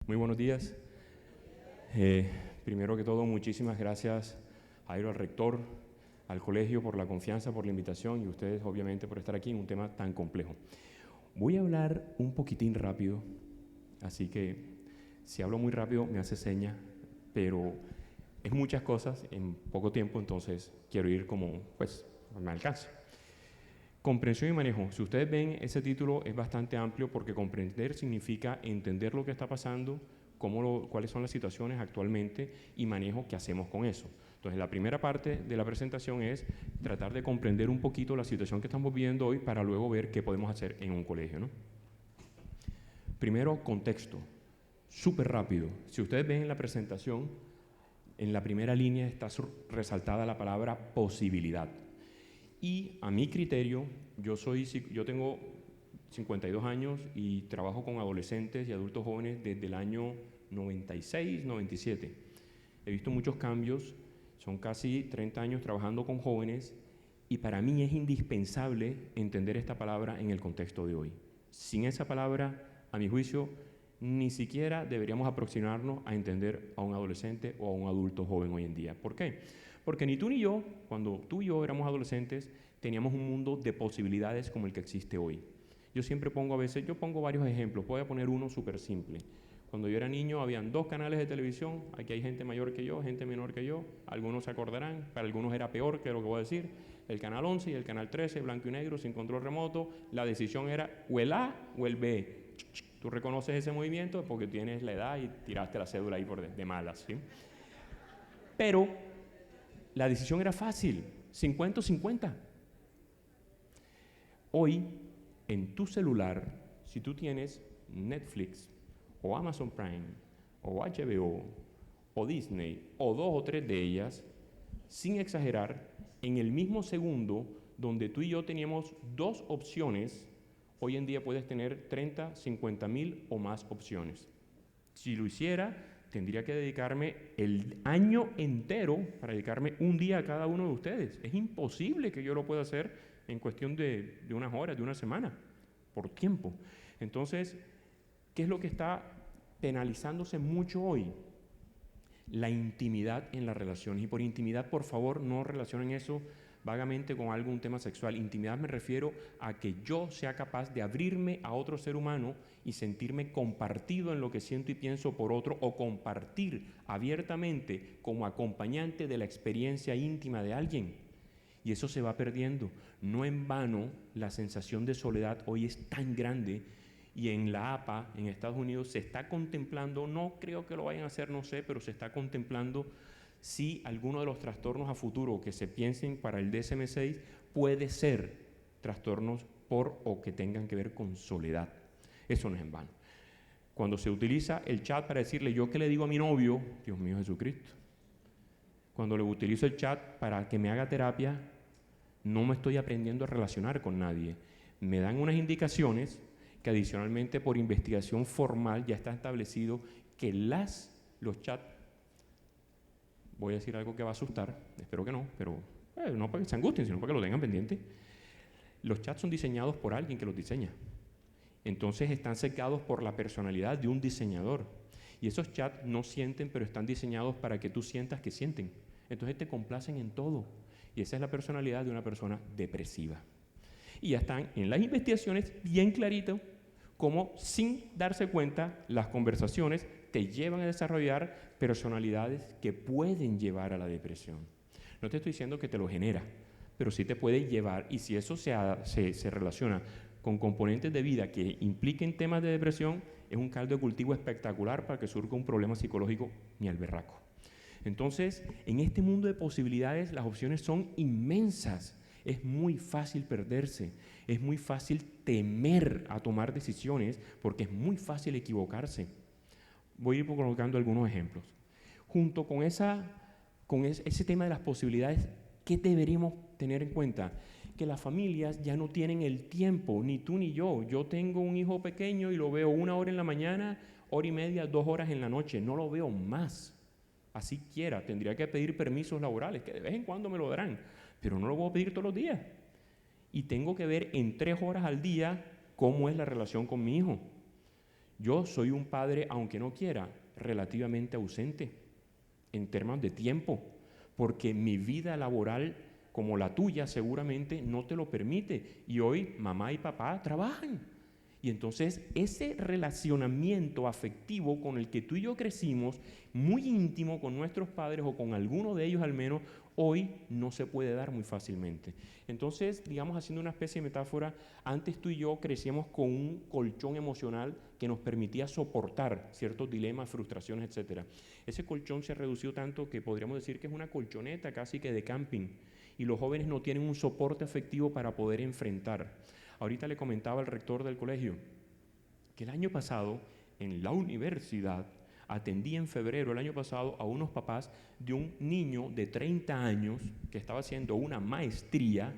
Muy buenos días. Primero que todo, muchísimas gracias, Jairo, al rector, al colegio por la confianza, por la invitación y ustedes, obviamente, por estar aquí en un tema tan complejo. Voy a hablar un poquitín rápido, así que si hablo muy rápido me hace seña, pero es muchas cosas en poco tiempo, entonces quiero ir como, pues, me alcance. Comprensión y manejo. Si ustedes ven, ese título es bastante amplio porque comprender significa entender lo que está pasando, cuáles son las situaciones actualmente y manejo qué hacemos con eso. Entonces, la primera parte de la presentación es tratar de comprender un poquito la situación que estamos viviendo hoy para luego ver qué podemos hacer en un colegio, ¿no? Primero, contexto. Súper rápido. Si ustedes ven en la presentación, en la primera línea está resaltada la palabra posibilidad. Y a mi criterio, yo tengo 52 años y trabajo con adolescentes y adultos jóvenes desde el año 96, 97. He visto muchos cambios, son casi 30 años trabajando con jóvenes y para mí es indispensable entender esta palabra en el contexto de hoy. Sin esa palabra, a mi juicio, ni siquiera deberíamos aproximarnos a entender a un adolescente o a un adulto joven hoy en día. ¿Por qué? Porque ni tú ni yo, cuando tú y yo éramos adolescentes, teníamos un mundo de posibilidades como el que existe hoy. Yo siempre pongo varios ejemplos, voy a poner uno súper simple. Cuando yo era niño habían 2 canales de televisión, aquí hay gente mayor que yo, gente menor que yo, algunos se acordarán, para algunos era peor que lo que voy a decir, el canal 11 y el canal 13, blanco y negro, sin control remoto, la decisión era o el A o el B. Tú reconoces ese movimiento porque tienes la edad y tiraste la cédula ahí de malas, ¿sí? Pero la decisión era fácil, 50-50. Hoy, en tu celular, si tú tienes Netflix, o Amazon Prime, o HBO, o Disney, o 2 o 3 de ellas, sin exagerar, en el mismo segundo donde tú y yo teníamos 2 opciones, hoy en día puedes tener 30, 50,000 o más opciones. Si lo hiciera, tendría que dedicarme el año entero para dedicarme un día a cada uno de ustedes. Es imposible que yo lo pueda hacer en cuestión de unas horas, de una semana, por tiempo. Entonces, ¿qué es lo que está penalizándose mucho hoy? La intimidad en las relaciones. Y por intimidad, por favor, no relacionen eso vagamente con algún tema sexual. Intimidad me refiero a que yo sea capaz de abrirme a otro ser humano y sentirme compartido en lo que siento y pienso por otro, o compartir abiertamente como acompañante de la experiencia íntima de alguien. Y eso se va perdiendo. No en vano la sensación de soledad hoy es tan grande. Y en la APA, en Estados Unidos, se está contemplando, no creo que lo vayan a hacer, no sé, pero se está contemplando si alguno de los trastornos a futuro que se piensen para el DSM-6 puede ser trastornos por o que tengan que ver con soledad. Eso no es en vano. Cuando se utiliza el chat para decirle yo qué le digo a mi novio, Dios mío Jesucristo. Cuando le utilizo el chat para que me haga terapia, no me estoy aprendiendo a relacionar con nadie. Me dan unas indicaciones que adicionalmente por investigación formal ya está establecido que los chats, voy a decir algo que va a asustar, espero que no, pero no para que se angustien, sino para que lo tengan pendiente. Los chats son diseñados por alguien que los diseña. Entonces están secados por la personalidad de un diseñador. Y esos chats no sienten, pero están diseñados para que tú sientas que sienten. Entonces te complacen en todo. Y esa es la personalidad de una persona depresiva. Y ya están en las investigaciones bien clarito cómo, sin darse cuenta, las conversaciones te llevan a desarrollar personalidades que pueden llevar a la depresión. No te estoy diciendo que te lo genera, pero sí te puede llevar, y si eso se relaciona con componentes de vida que impliquen temas de depresión, es un caldo de cultivo espectacular para que surja un problema psicológico ni al berraco. Entonces, en este mundo de posibilidades, las opciones son inmensas. Es muy fácil perderse, es muy fácil temer a tomar decisiones porque es muy fácil equivocarse. Voy a ir colocando algunos ejemplos. Junto con ese tema de las posibilidades, ¿qué deberíamos tener en cuenta? Que las familias ya no tienen el tiempo, ni tú ni yo. Yo tengo un hijo pequeño y lo veo 1 hora en la mañana, 1:30, 2 horas en la noche. No lo veo más. Así quiera, tendría que pedir permisos laborales, que de vez en cuando me lo darán, pero no lo voy a pedir todos los días. Y tengo que ver en 3 horas al día cómo es la relación con mi hijo. Yo soy un padre, aunque no quiera, relativamente ausente en términos de tiempo, porque mi vida laboral, como la tuya, seguramente no te lo permite. Y hoy mamá y papá trabajan. Y entonces ese relacionamiento afectivo con el que tú y yo crecimos, muy íntimo con nuestros padres o con alguno de ellos al menos, hoy no se puede dar muy fácilmente. Entonces, digamos, haciendo una especie de metáfora, antes tú y yo crecíamos con un colchón emocional que nos permitía soportar ciertos dilemas, frustraciones, etc. Ese colchón se ha reducido tanto que podríamos decir que es una colchoneta casi que de camping, y los jóvenes no tienen un soporte afectivo para poder enfrentar. Ahorita le comentaba al rector del colegio que el año pasado en la universidad atendí en febrero el año pasado a unos papás de un niño de 30 años que estaba haciendo una maestría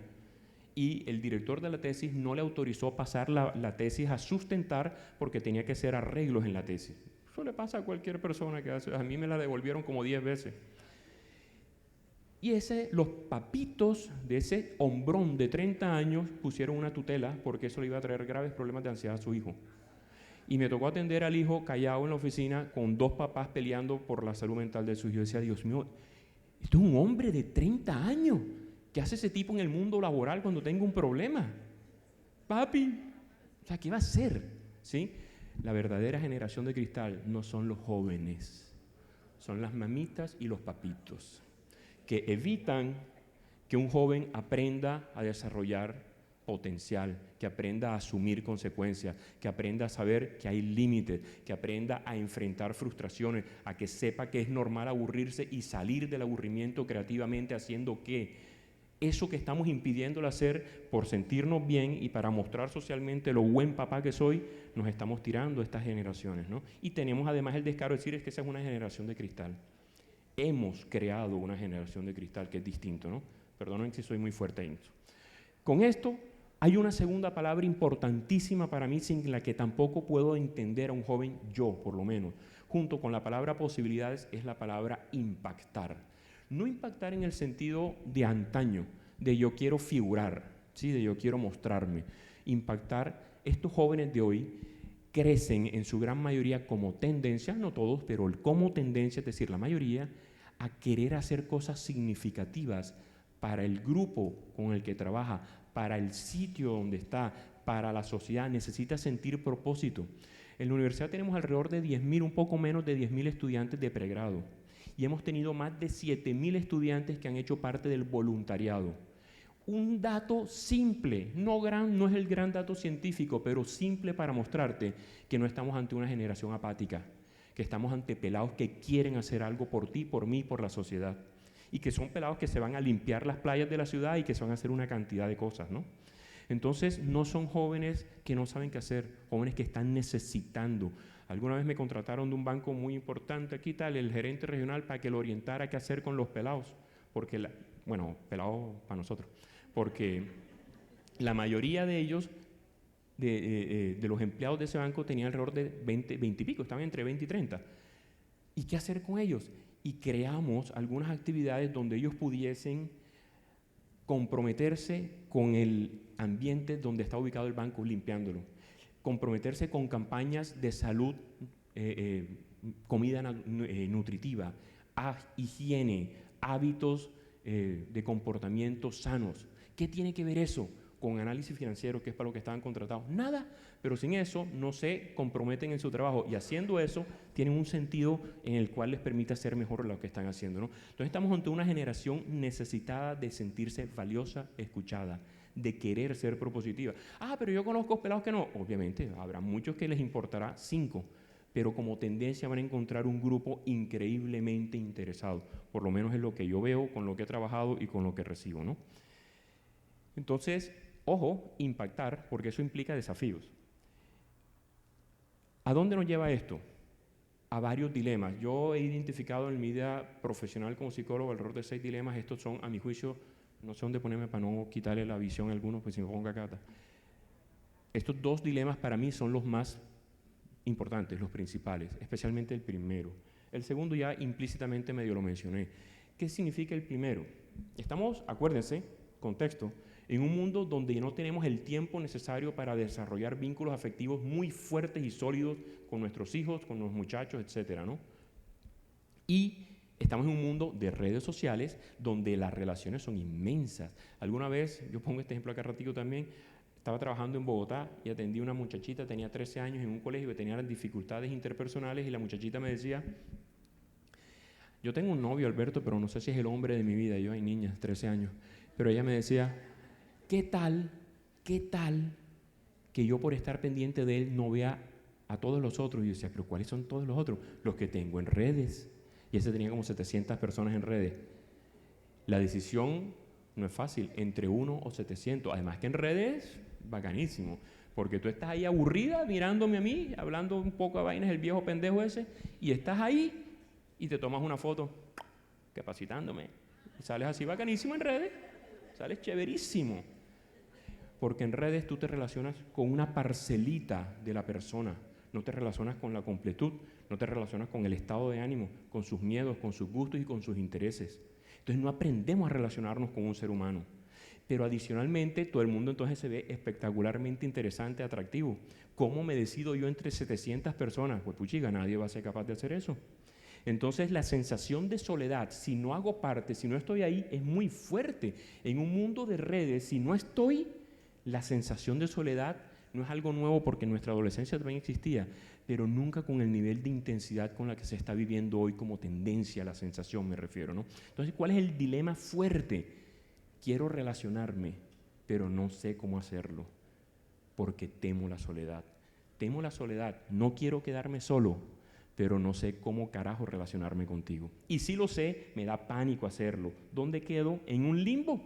y el director de la tesis no le autorizó pasar la tesis a sustentar porque tenía que hacer arreglos en la tesis. Eso le pasa a cualquier persona que hace. A mí me la devolvieron como 10 veces. Y los papitos de ese hombrón de 30 años pusieron una tutela porque eso le iba a traer graves problemas de ansiedad a su hijo. Y me tocó atender al hijo callado en la oficina con dos papás peleando por la salud mental de su hijo. Yo decía, Dios mío, esto es un hombre de 30 años. ¿Qué hace ese tipo en el mundo laboral cuando tenga un problema? Papi, o sea, ¿qué va a hacer? ¿Sí? La verdadera generación de cristal no son los jóvenes, son las mamitas y los papitos, que evitan que un joven aprenda a desarrollar potencial, que aprenda a asumir consecuencias, que aprenda a saber que hay límites, que aprenda a enfrentar frustraciones, a que sepa que es normal aburrirse y salir del aburrimiento creativamente haciendo qué. Eso que estamos impidiéndole hacer por sentirnos bien y para mostrar socialmente lo buen papá que soy, nos estamos tirando a estas generaciones, ¿no? Y tenemos además el descaro de decir es que esa es una generación de cristal. Hemos creado una generación de cristal que es distinto, ¿no? Perdonen si soy muy fuerte en esto. Con esto hay una segunda palabra importantísima para mí sin la que tampoco puedo entender a un joven, yo por lo menos. Junto con la palabra posibilidades es la palabra impactar. No impactar en el sentido de antaño, de yo quiero figurar, ¿sí? De yo quiero mostrarme. Impactar, estos jóvenes de hoy crecen en su gran mayoría como tendencia, no todos, pero como tendencia, es decir, la mayoría, a querer hacer cosas significativas para el grupo con el que trabaja, para el sitio donde está, para la sociedad. Necesita sentir propósito. En la universidad tenemos alrededor de 10.000, un poco menos de 10.000 estudiantes de pregrado y hemos tenido más de 7.000 estudiantes que han hecho parte del voluntariado. Un dato simple, no es el gran dato científico, pero simple para mostrarte que no estamos ante una generación apática, que estamos ante pelados que quieren hacer algo por ti, por mí, por la sociedad, y que son pelados que se van a limpiar las playas de la ciudad y que se van a hacer una cantidad de cosas, ¿no? Entonces, no son jóvenes que no saben qué hacer, jóvenes que están necesitando. Alguna vez me contrataron de un banco muy importante aquí, el gerente regional, para que lo orientara qué hacer con los pelados, porque, pelados para nosotros, porque la mayoría de ellos, de los empleados de ese banco, tenían alrededor de 20 y pico, estaban entre 20 y 30. ¿Y qué hacer con ellos? Y creamos algunas actividades donde ellos pudiesen comprometerse con el ambiente donde está ubicado el banco, limpiándolo, comprometerse con campañas de salud, comida nutritiva, higiene, hábitos de comportamiento sanos. ¿Qué tiene que ver eso con análisis financiero, que es para lo que estaban contratados? Nada, pero sin eso no se comprometen en su trabajo y haciendo eso tienen un sentido en el cual les permite hacer mejor lo que están haciendo, ¿no? Entonces estamos ante una generación necesitada de sentirse valiosa, escuchada, de querer ser propositiva. Pero yo conozco pelados que no. Obviamente, habrá muchos que les importará 5, pero como tendencia van a encontrar un grupo increíblemente interesado. Por lo menos es lo que yo veo con lo que he trabajado y con lo que recibo, ¿no? Entonces, ojo, impactar, porque eso implica desafíos. ¿A dónde nos lleva esto? A varios dilemas. Yo he identificado en mi vida profesional como psicólogo alrededor de 6 dilemas. Estos son, a mi juicio, no sé dónde ponerme para no quitarle la visión a algunos, pues si me pongo acá. Estos 2 dilemas para mí son los más importantes, los principales, especialmente el primero. El segundo ya implícitamente medio lo mencioné. ¿Qué significa el primero? Estamos, acuérdense, contexto, En un mundo donde no tenemos el tiempo necesario para desarrollar vínculos afectivos muy fuertes y sólidos con nuestros hijos, con los muchachos, etcétera, ¿no? Y estamos en un mundo de redes sociales donde las relaciones son inmensas. Alguna vez, yo pongo este ejemplo acá ratito también, estaba trabajando en Bogotá y atendí a una muchachita, tenía 13 años en un colegio que tenía dificultades interpersonales y la muchachita me decía, yo tengo un novio, Alberto, pero no sé si es el hombre de mi vida. Yo, hay niña, 13 años. Pero ella me decía, ¿qué tal que yo por estar pendiente de él no vea a todos los otros? Y yo decía, ¿pero cuáles son todos los otros? Los que tengo en redes. Y ese tenía como 700 personas en redes. La decisión no es fácil, entre 1 o 700. Además que en redes, bacanísimo. Porque tú estás ahí aburrida mirándome a mí, hablando un poco de vainas, el viejo pendejo ese, y estás ahí y te tomas una foto capacitándome. Y sales así bacanísimo en redes, sales chéverísimo. Porque en redes tú te relacionas con una parcelita de la persona, no te relacionas con la completud, no te relacionas con el estado de ánimo, con sus miedos, con sus gustos y con sus intereses. Entonces no aprendemos a relacionarnos con un ser humano. Pero adicionalmente todo el mundo entonces se ve espectacularmente interesante, atractivo. ¿Cómo me decido yo entre 700 personas? Pues puchiga, nadie va a ser capaz de hacer eso. Entonces la sensación de soledad, si no hago parte, si no estoy ahí, es muy fuerte. En un mundo de redes, si no estoy, la sensación de soledad no es algo nuevo porque en nuestra adolescencia también existía, pero nunca con el nivel de intensidad con la que se está viviendo hoy como tendencia, la sensación me refiero, ¿no? Entonces, ¿cuál es el dilema fuerte? Quiero relacionarme, pero no sé cómo hacerlo, porque temo la soledad. Temo la soledad, no quiero quedarme solo, pero no sé cómo carajo relacionarme contigo. Y si lo sé, me da pánico hacerlo. ¿Dónde quedo? En un limbo,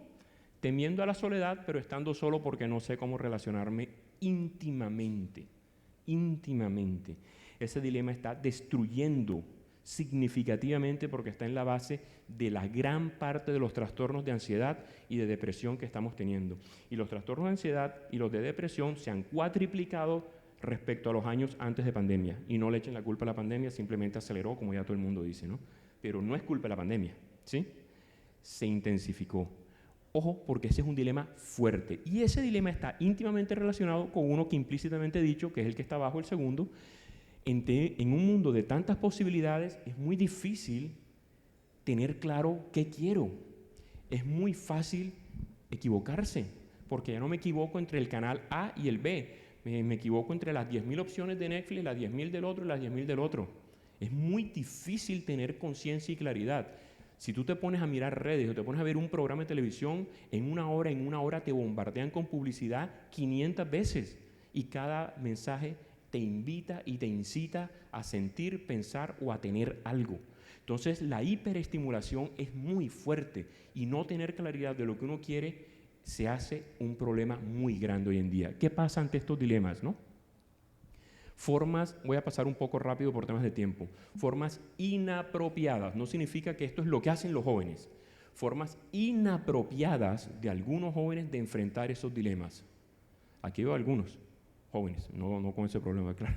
temiendo a la soledad, pero estando solo porque no sé cómo relacionarme íntimamente. Íntimamente. Ese dilema está destruyendo significativamente porque está en la base de la gran parte de los trastornos de ansiedad y de depresión que estamos teniendo. Y los trastornos de ansiedad y los de depresión se han cuatriplicado respecto a los años antes de pandemia. Y no le echen la culpa a la pandemia, simplemente aceleró, como ya todo el mundo dice, ¿no? Pero no es culpa de la pandemia, ¿sí? Se intensificó. Ojo, porque ese es un dilema fuerte. Y ese dilema está íntimamente relacionado con uno que implícitamente he dicho, que es el que está abajo, el segundo. En un mundo de tantas posibilidades, es muy difícil tener claro qué quiero. Es muy fácil equivocarse, porque ya no me equivoco entre el canal A y el B. Me equivoco entre las 10.000 opciones de Netflix, las 10.000 del otro y las 10.000 del otro. Es muy difícil tener conciencia y claridad. Si tú te pones a mirar redes o te pones a ver un programa de televisión, en una hora te bombardean con publicidad 500 veces y cada mensaje te invita y te incita a sentir, pensar o a tener algo. Entonces la hiperestimulación es muy fuerte y no tener claridad de lo que uno quiere se hace un problema muy grande hoy en día. ¿Qué pasa ante estos dilemas, no? Formas, voy a pasar un poco rápido por temas de tiempo, formas inapropiadas, no significa que esto es lo que hacen los jóvenes, formas inapropiadas de algunos jóvenes de enfrentar esos dilemas. Aquí veo algunos jóvenes, no con ese problema, claro.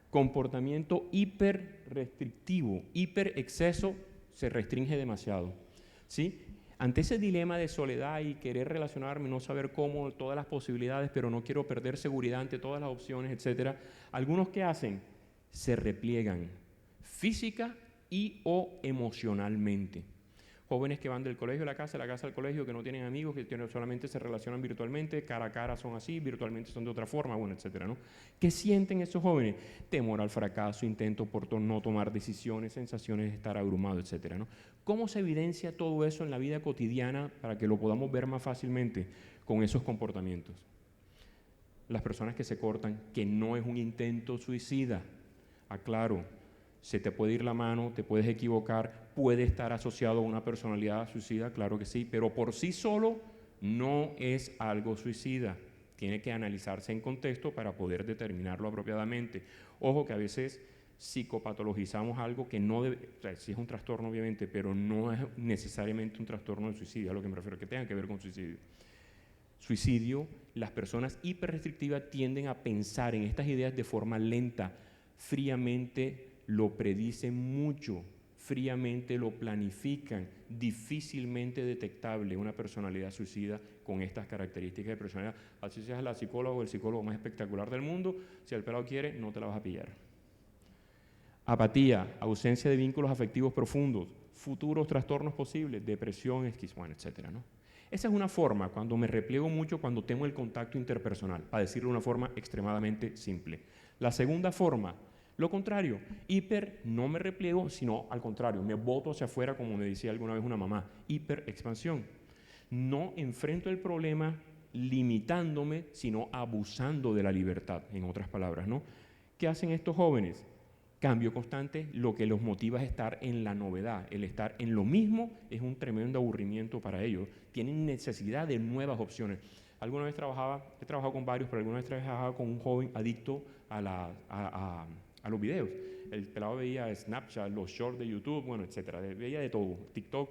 Comportamiento hiperrestrictivo, hiperexceso, se restringe demasiado, ¿sí? Ante ese dilema de soledad y querer relacionarme, no saber cómo, todas las posibilidades, pero no quiero perder seguridad ante todas las opciones, etcétera, algunos ¿qué hacen? Se repliegan física y o emocionalmente. Jóvenes que van del colegio a la casa al colegio, que no tienen amigos, que solamente se relacionan virtualmente, cara a cara son así, virtualmente son de otra forma, bueno, etcétera, ¿no? ¿Qué sienten esos jóvenes? Temor al fracaso, intento por no tomar decisiones, sensaciones de estar abrumado, etcétera, ¿no? ¿Cómo se evidencia todo eso en la vida cotidiana para que lo podamos ver más fácilmente con esos comportamientos? Las personas que se cortan, que no es un intento suicida, aclaro, se te puede ir la mano, te puedes equivocar, puede estar asociado a una personalidad suicida, claro que sí, pero por sí solo no es algo suicida. Tiene que analizarse en contexto para poder determinarlo apropiadamente. Ojo que a veces psicopatologizamos algo que no debe, o sea, sí es un trastorno obviamente, pero no es necesariamente un trastorno de suicidio, a lo que me refiero, que tenga que ver con suicidio. Suicidio, las personas hiperrestrictivas tienden a pensar en estas ideas de forma lenta, fríamente, lo predicen mucho, fríamente lo planifican, difícilmente detectable una personalidad suicida con estas características de personalidad. Así seas la psicóloga o el psicólogo más espectacular del mundo, si el pelado quiere, no te la vas a pillar. Apatía, ausencia de vínculos afectivos profundos, futuros trastornos posibles, depresión, esquizofrenia, etc., ¿no? Esa es una forma, cuando me repliego mucho, cuando tengo el contacto interpersonal, para decirlo de una forma extremadamente simple. La segunda forma, lo contrario, no me repliego, sino al contrario, me boto hacia afuera, como me decía alguna vez una mamá, hiperexpansión. No enfrento el problema limitándome, sino abusando de la libertad, en otras palabras, ¿no? ¿Qué hacen estos jóvenes? Cambio constante, lo que los motiva es estar en la novedad. El estar en lo mismo es un tremendo aburrimiento para ellos. Tienen necesidad de nuevas opciones. Alguna vez he trabajado con varios, pero alguna vez trabajaba con un joven adicto a los videos. El pelado veía Snapchat, los shorts de YouTube, bueno, etcétera. Veía de todo, TikTok.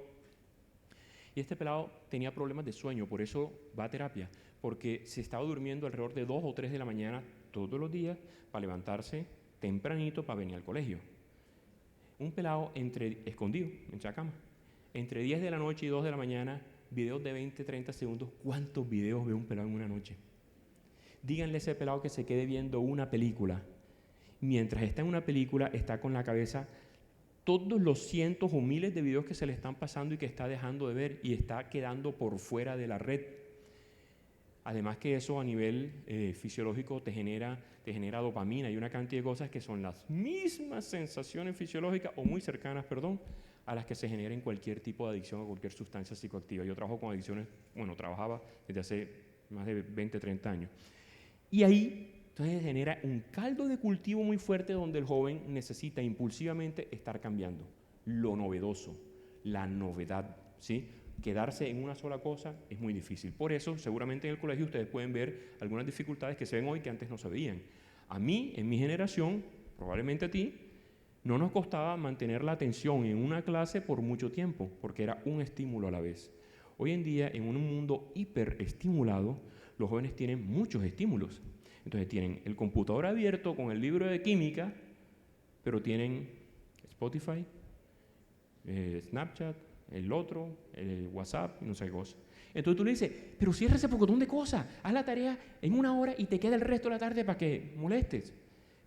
Y este pelado tenía problemas de sueño, por eso va a terapia, porque se estaba durmiendo alrededor de 2 o 3 de la mañana todos los días para levantarse tempranito para venir al colegio. Un pelado escondido en la cama. Entre 10 de la noche y 2 de la mañana, videos de 20, 30 segundos. ¿Cuántos videos ve un pelado en una noche? Díganle a ese pelado que se quede viendo una película. Mientras está en una película, está con la cabeza todos los cientos o miles de videos que se le están pasando y que está dejando de ver y está quedando por fuera de la red. Además que eso a nivel fisiológico te genera dopamina y una cantidad de cosas que son las mismas sensaciones fisiológicas o muy cercanas, a las que se genera en cualquier tipo de adicción a cualquier sustancia psicoactiva. Yo trabajo con adicciones, trabajaba desde hace más de 20, 30 años. Y ahí entonces genera un caldo de cultivo muy fuerte donde el joven necesita impulsivamente estar cambiando. Lo novedoso, la novedad, ¿sí? Quedarse en una sola cosa es muy difícil. Por eso, seguramente en el colegio ustedes pueden ver algunas dificultades que se ven hoy que antes no se veían. A mí, en mi generación, probablemente a ti, no nos costaba mantener la atención en una clase por mucho tiempo, porque era un estímulo a la vez. Hoy en día, en un mundo hiperestimulado, los jóvenes tienen muchos estímulos. Entonces tienen el computador abierto con el libro de química, pero tienen Spotify, Snapchat, el otro, el WhatsApp, no sé qué cosa. Entonces tú le dices, pero cierra ese pocotón de cosas, haz la tarea en 1 hora y te queda el resto de la tarde para que molestes.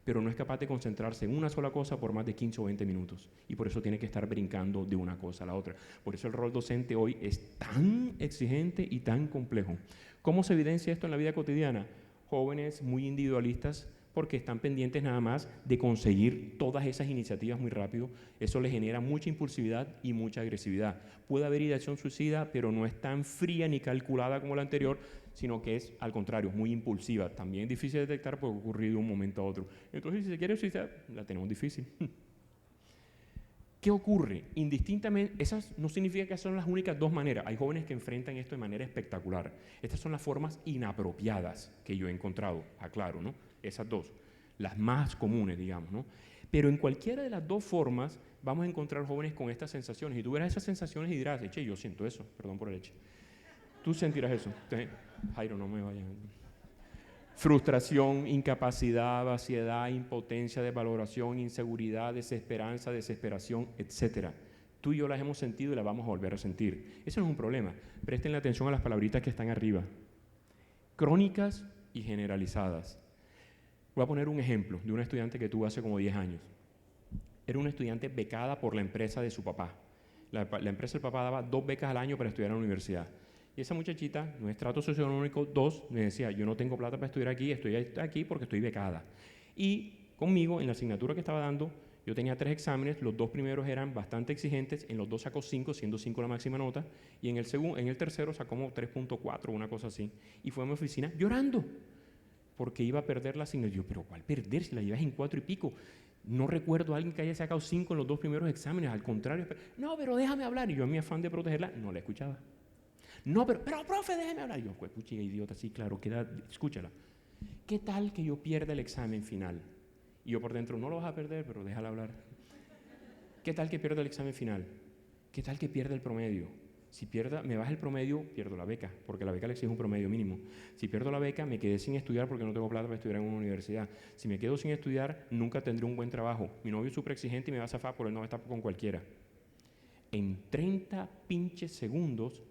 Pero no es capaz de concentrarse en una sola cosa por más de 15 o 20 minutos. Y por eso tiene que estar brincando de una cosa a la otra. Por eso el rol docente hoy es tan exigente y tan complejo. ¿Cómo se evidencia esto en la vida cotidiana? Jóvenes muy individualistas porque están pendientes nada más de conseguir todas esas iniciativas muy rápido. Eso les genera mucha impulsividad y mucha agresividad. Puede haber ideación suicida, pero no es tan fría ni calculada como la anterior, sino que es, al contrario, muy impulsiva. También es difícil de detectar porque ocurre de un momento a otro. Entonces, si se quiere suicidar, la tenemos difícil. ¿Qué ocurre? Indistintamente, esas no significa que son las únicas 2 maneras. Hay jóvenes que enfrentan esto de manera espectacular. Estas son las formas inapropiadas que yo he encontrado, aclaro, ¿no? Esas 2, las más comunes, digamos, ¿no? Pero en cualquiera de las 2 formas vamos a encontrar jóvenes con estas sensaciones. Y tú verás esas sensaciones y dirás, eche, yo siento eso, perdón por el eche. Tú sentirás eso. Jairo, no me vayan. Frustración, incapacidad, vaciedad, impotencia, desvaloración, inseguridad, desesperanza, desesperación, etc. Tú y yo las hemos sentido y las vamos a volver a sentir. Eso no es un problema. Presten atención a las palabritas que están arriba. Crónicas y generalizadas. Voy a poner un ejemplo de una estudiante que tuve hace como 10 años. Era una estudiante becada por la empresa de su papá. La empresa del papá daba 2 becas al año para estudiar en la universidad. Y esa muchachita, no es estrato socioeconómico 2, me decía, yo no tengo plata para estudiar aquí, estoy aquí porque estoy becada. Y conmigo, en la asignatura que estaba dando, yo tenía 3 exámenes, los 2 primeros eran bastante exigentes, en los 2 sacó 5, siendo 5 la máxima nota, y en el tercero sacó como 3.4, una cosa así. Y fue a mi oficina llorando, porque iba a perder la asignatura. Yo, pero ¿cuál perder? Si la llevas en 4 y pico. No recuerdo a alguien que haya sacado 5 en los 2 primeros exámenes, al contrario. No, pero déjame hablar. Y yo, en mi afán de protegerla, no la escuchaba. No, pero profe, déjeme hablar. Y yo, pues, puchiga, idiota, sí, claro, escúchala. ¿Qué tal que yo pierda el examen final? Y yo por dentro, no lo vas a perder, pero déjala hablar. ¿Qué tal que pierda el examen final? ¿Qué tal que pierda el promedio? Si me baja el promedio, pierdo la beca, porque la beca le exige un promedio mínimo. Si pierdo la beca, me quedé sin estudiar porque no tengo plata para estudiar en una universidad. Si me quedo sin estudiar, nunca tendré un buen trabajo. Mi novio es súper exigente y me va a zafar porque él no va a estar con cualquiera. En 30 pinches segundos,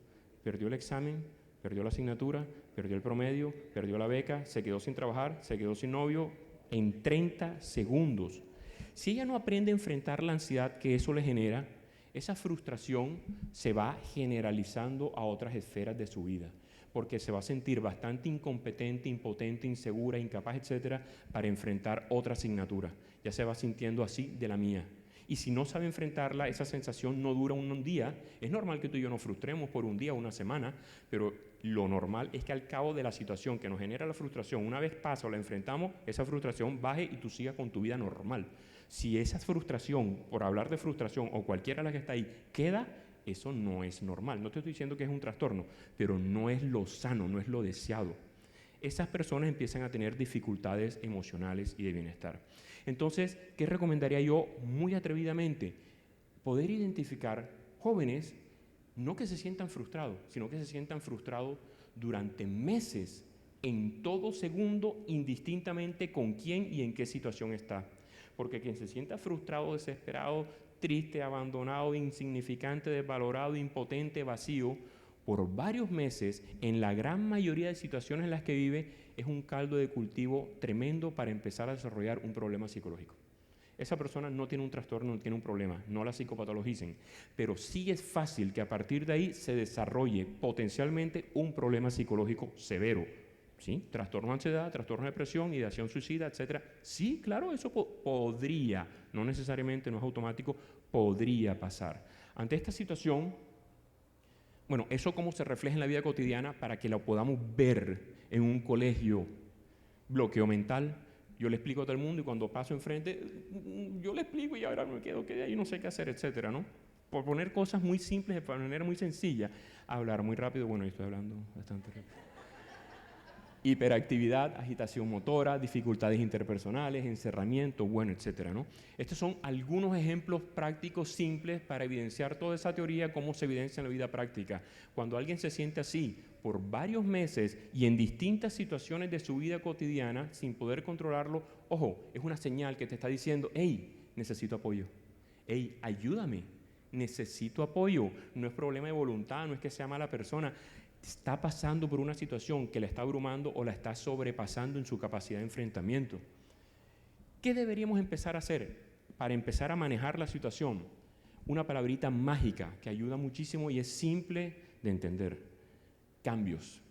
perdió el examen, perdió la asignatura, perdió el promedio, perdió la beca, se quedó sin trabajar, se quedó sin novio, en 30 segundos. Si ella no aprende a enfrentar la ansiedad que eso le genera, esa frustración se va generalizando a otras esferas de su vida, porque se va a sentir bastante incompetente, impotente, insegura, incapaz, etcétera, para enfrentar otra asignatura. Ya se va sintiendo así de la mía. Y si no sabe enfrentarla, esa sensación no dura un día. Es normal que tú y yo nos frustremos por un día o una semana, pero lo normal es que al cabo de la situación que nos genera la frustración, una vez pasa o la enfrentamos, esa frustración baje y tú sigas con tu vida normal. Si esa frustración, por hablar de frustración o cualquiera de las que está ahí, queda, eso no es normal. No te estoy diciendo que es un trastorno, pero no es lo sano, no es lo deseado. Esas personas empiezan a tener dificultades emocionales y de bienestar. Entonces, ¿qué recomendaría yo muy atrevidamente? Poder identificar jóvenes, no que se sientan frustrados, sino que se sientan frustrados durante meses, en todo segundo, indistintamente con quién y en qué situación está. Porque quien se sienta frustrado, desesperado, triste, abandonado, insignificante, desvalorado, impotente, vacío, por varios meses, en la gran mayoría de situaciones en las que vive, es un caldo de cultivo tremendo para empezar a desarrollar un problema psicológico. Esa persona no tiene un trastorno, no tiene un problema, no la psicopatologicen, pero sí es fácil que a partir de ahí se desarrolle potencialmente un problema psicológico severo. ¿Sí? Trastorno de ansiedad, trastorno de depresión, ideación suicida, etc. Sí, claro, eso podría, no necesariamente, no es automático, podría pasar. Ante esta situación, bueno, eso cómo se refleja en la vida cotidiana para que lo podamos ver en un colegio. Bloqueo mental, yo le explico a todo el mundo y cuando paso enfrente, yo le explico y ahora me quedo que ahí no sé qué hacer, etcétera, ¿no? Por poner cosas muy simples, de manera muy sencilla, hablar muy rápido, bueno, yo estoy hablando bastante rápido. Hiperactividad, agitación motora, dificultades interpersonales, encerramiento, bueno, etcétera, ¿no? Estos son algunos ejemplos prácticos simples para evidenciar toda esa teoría, cómo se evidencia en la vida práctica. Cuando alguien se siente así por varios meses y en distintas situaciones de su vida cotidiana, sin poder controlarlo, ojo, es una señal que te está diciendo, hey, necesito apoyo, hey, ayúdame, necesito apoyo. No es problema de voluntad, no es que sea mala persona, está pasando por una situación que la está abrumando o la está sobrepasando en su capacidad de enfrentamiento. ¿Qué deberíamos empezar a hacer para empezar a manejar la situación? Una palabrita mágica que ayuda muchísimo y es simple de entender. Cambios.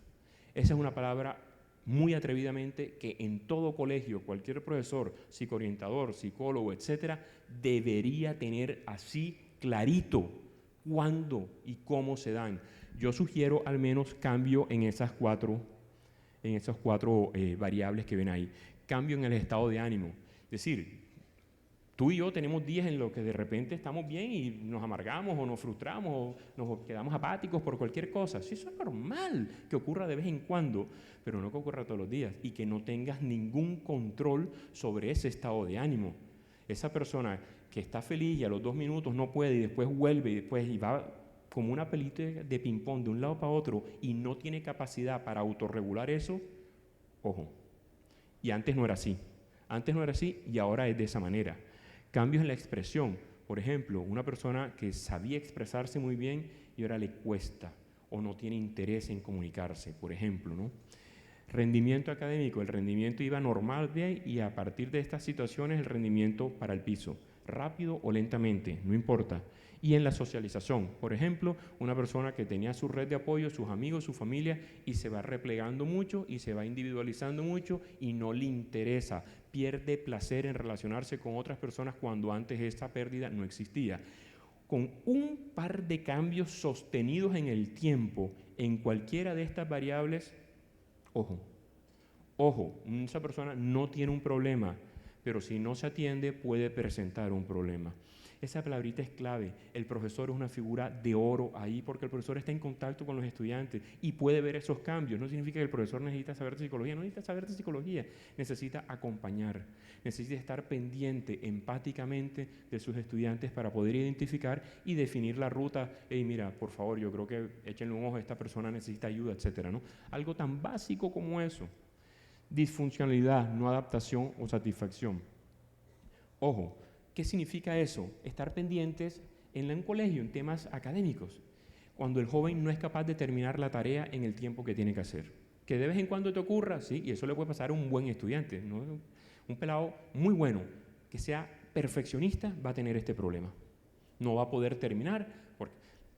Esa es una palabra muy atrevidamente que en todo colegio, cualquier profesor, psicoorientador, psicólogo, etcétera, debería tener así clarito cuándo y cómo se dan. Yo sugiero al menos cambio en esas cuatro variables que ven ahí. Cambio en el estado de ánimo. Es decir, tú y yo tenemos días en los que de repente estamos bien y nos amargamos o nos frustramos o nos quedamos apáticos por cualquier cosa. Sí, eso es normal que ocurra de vez en cuando, pero no que ocurra todos los días y que no tengas ningún control sobre ese estado de ánimo. Esa persona que está feliz y a los 2 minutos no puede y después vuelve y después y va como una pelita de ping-pong de un lado para otro y no tiene capacidad para autorregular eso, ojo. Y antes no era así. Antes no era así y ahora es de esa manera. Cambios en la expresión. Por ejemplo, una persona que sabía expresarse muy bien y ahora le cuesta o no tiene interés en comunicarse, por ejemplo, ¿no? Rendimiento académico. El rendimiento iba normal bien y a partir de estas situaciones el rendimiento para el piso. Rápido o lentamente, no importa. Y en la socialización, por ejemplo, una persona que tenía su red de apoyo, sus amigos, su familia, y se va replegando mucho y se va individualizando mucho y no le interesa, pierde placer en relacionarse con otras personas cuando antes esta pérdida no existía. Con un par de cambios sostenidos en el tiempo, en cualquiera de estas variables, ojo, esa persona no tiene un problema, pero si no se atiende puede presentar un problema. Esa palabrita es clave. El profesor es una figura de oro ahí porque el profesor está en contacto con los estudiantes y puede ver esos cambios. No significa que el profesor necesita saber de psicología, no necesita saber de psicología, necesita acompañar, necesita estar pendiente empáticamente de sus estudiantes para poder identificar y definir la ruta. Hey, mira, por favor, yo creo que échenle un ojo, esta persona necesita ayuda, etcétera, ¿no? Algo tan básico como eso. Disfuncionalidad, no adaptación o satisfacción. Ojo, ¿qué significa eso? Estar pendientes en un colegio, en temas académicos, cuando el joven no es capaz de terminar la tarea en el tiempo que tiene que hacer. Que de vez en cuando te ocurra, sí, y eso le puede pasar a un buen estudiante, ¿no? Un pelado muy bueno, que sea perfeccionista, va a tener este problema. No va a poder terminar, porque,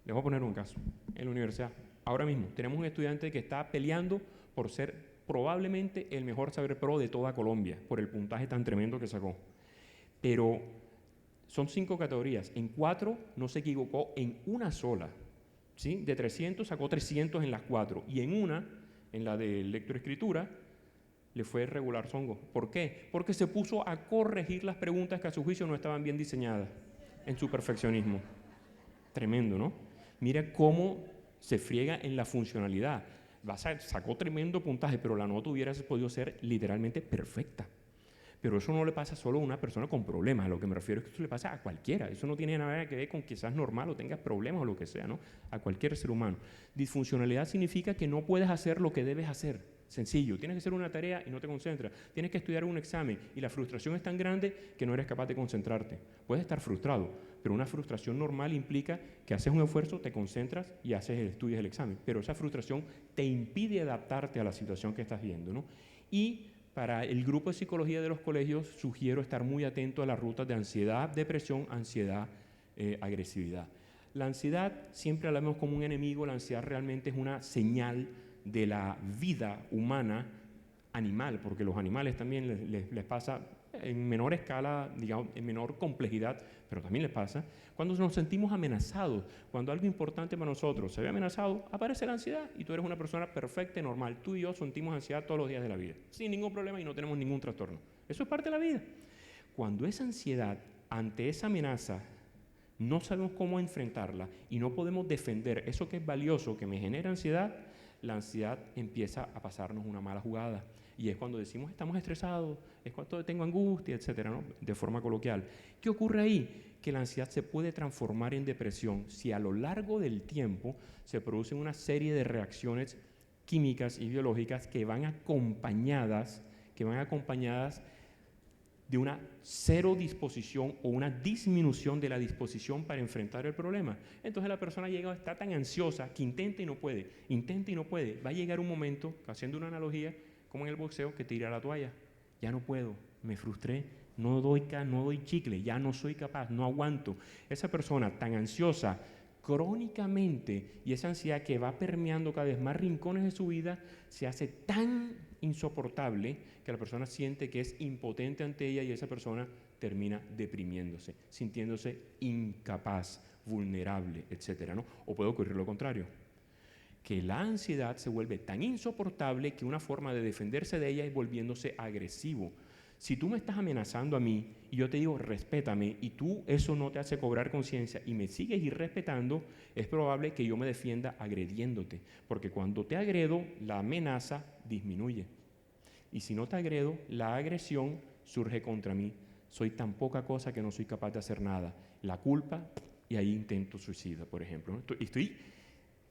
les voy a poner un caso, en la universidad, ahora mismo tenemos un estudiante que está peleando por ser probablemente el mejor saber pro de toda Colombia, por el puntaje tan tremendo que sacó. Pero son 5 categorías, en 4 no se equivocó en una sola, ¿sí? De 300 sacó 300 en las 4 y en una, en la de lectoescritura, le fue regular zongo. ¿Por qué? Porque se puso a corregir las preguntas que a su juicio no estaban bien diseñadas en su perfeccionismo. Tremendo, ¿no? Mira cómo se friega en la funcionalidad. Sacó tremendo puntaje, pero la nota hubiera podido ser literalmente perfecta. Pero eso no le pasa solo a una persona con problemas. A lo que me refiero es que eso le pasa a cualquiera. Eso no tiene nada que ver con que seas normal o tengas problemas o lo que sea, ¿no? A cualquier ser humano. Disfuncionalidad significa que no puedes hacer lo que debes hacer. Sencillo. Tienes que hacer una tarea y no te concentras. Tienes que estudiar un examen y la frustración es tan grande que no eres capaz de concentrarte. Puedes estar frustrado, pero una frustración normal implica que haces un esfuerzo, te concentras y estudias el examen. Pero esa frustración te impide adaptarte a la situación que estás viendo, ¿no? Y para el grupo de psicología de los colegios sugiero estar muy atento a las rutas de ansiedad, depresión, ansiedad, agresividad. La ansiedad siempre la vemos como un enemigo, la ansiedad realmente es una señal de la vida humana animal, porque los animales también les pasa en menor escala, digamos, en menor complejidad, pero también les pasa. Cuando nos sentimos amenazados, cuando algo importante para nosotros se ve amenazado, aparece la ansiedad y tú eres una persona perfecta y normal. Tú y yo sentimos ansiedad todos los días de la vida, sin ningún problema y no tenemos ningún trastorno. Eso es parte de la vida. Cuando esa ansiedad ante esa amenaza no sabemos cómo enfrentarla y no podemos defender eso que es valioso, que me genera ansiedad, la ansiedad empieza a pasarnos una mala jugada. Y es cuando decimos estamos estresados, es cuando tengo angustia, etcétera, ¿no? De forma coloquial. ¿Qué ocurre ahí? Que la ansiedad se puede transformar en depresión si a lo largo del tiempo se producen una serie de reacciones químicas y biológicas que van acompañadas de una cero disposición o una disminución de la disposición para enfrentar el problema. Entonces la persona llega, está tan ansiosa que intenta y no puede. Va a llegar un momento, haciendo una analogía, como en el boxeo, que tira la toalla. Ya no puedo, me frustré, no doy chicle, ya no soy capaz, no aguanto. Esa persona tan ansiosa crónicamente y esa ansiedad que va permeando cada vez más rincones de su vida se hace tan insoportable que la persona siente que es impotente ante ella y esa persona termina deprimiéndose, sintiéndose incapaz, vulnerable, etcétera, ¿no? O puede ocurrir lo contrario, que la ansiedad se vuelve tan insoportable que una forma de defenderse de ella es volviéndose agresivo. Si tú me estás amenazando a mí y yo te digo respétame y tú eso no te hace cobrar conciencia y me sigues irrespetando, es probable que yo me defienda agrediéndote, porque cuando te agredo, la amenaza disminuye. Y si no te agredo, la agresión surge contra mí. Soy tan poca cosa que no soy capaz de hacer nada. La culpa, y ahí intento suicida, por ejemplo.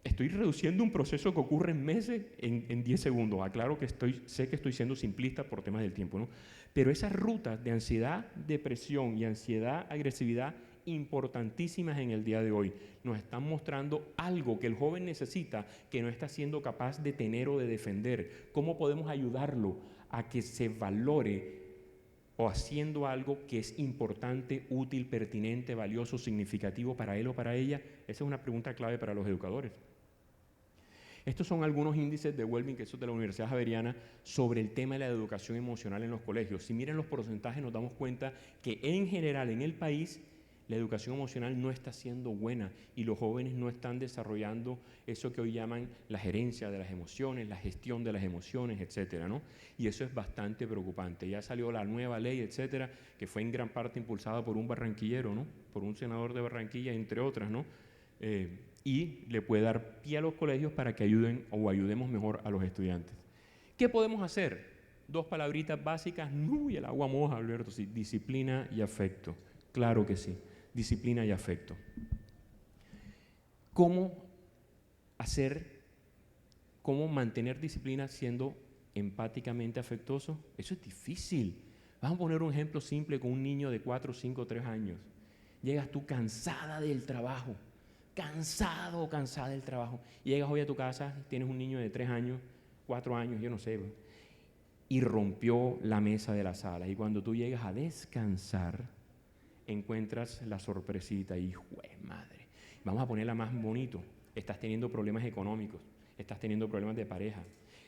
Estoy reduciendo un proceso que ocurre en meses en 10 segundos. Aclaro que sé que estoy siendo simplista por temas del tiempo, ¿no? Pero esas rutas de ansiedad, depresión y ansiedad, agresividad, importantísimas en el día de hoy, nos están mostrando algo que el joven necesita, que no está siendo capaz de tener o de defender. ¿Cómo podemos ayudarlo a que se valore o haciendo algo que es importante, útil, pertinente, valioso, significativo para él o para ella? Esa es una pregunta clave para los educadores. Estos son algunos índices de Wellbeing, que son de la Universidad Javeriana, sobre el tema de la educación emocional en los colegios. Si miran los porcentajes nos damos cuenta que en general en el país La educación emocional no está siendo buena y los jóvenes no están desarrollando eso que hoy llaman la gerencia de las emociones, la gestión de las emociones, etcétera, ¿no? Y eso es bastante preocupante. Ya salió la nueva ley, etcétera, que fue en gran parte impulsada por un barranquillero, ¿no? Por un senador de Barranquilla, entre otras, ¿no? Y le puede dar pie a los colegios para que ayuden o ayudemos mejor a los estudiantes. ¿Qué podemos hacer? 2 palabritas básicas, y el agua moja, Alberto, sí, disciplina y afecto. Claro que sí, disciplina y afecto. ¿Cómo mantener disciplina siendo empáticamente afectuoso? Eso es difícil. Vamos a poner un ejemplo simple con un niño de 4, 5, 3 años. Llegas tú cansada del trabajo, cansado o cansada del trabajo. Llegas hoy a tu casa, tienes un niño de 3 años, 4 años, yo no sé, y rompió la mesa de la sala. Y cuando tú llegas a descansar, encuentras la sorpresita y, ¡jue madre! Vamos a ponerla más bonito. Estás teniendo problemas económicos, estás teniendo problemas de pareja,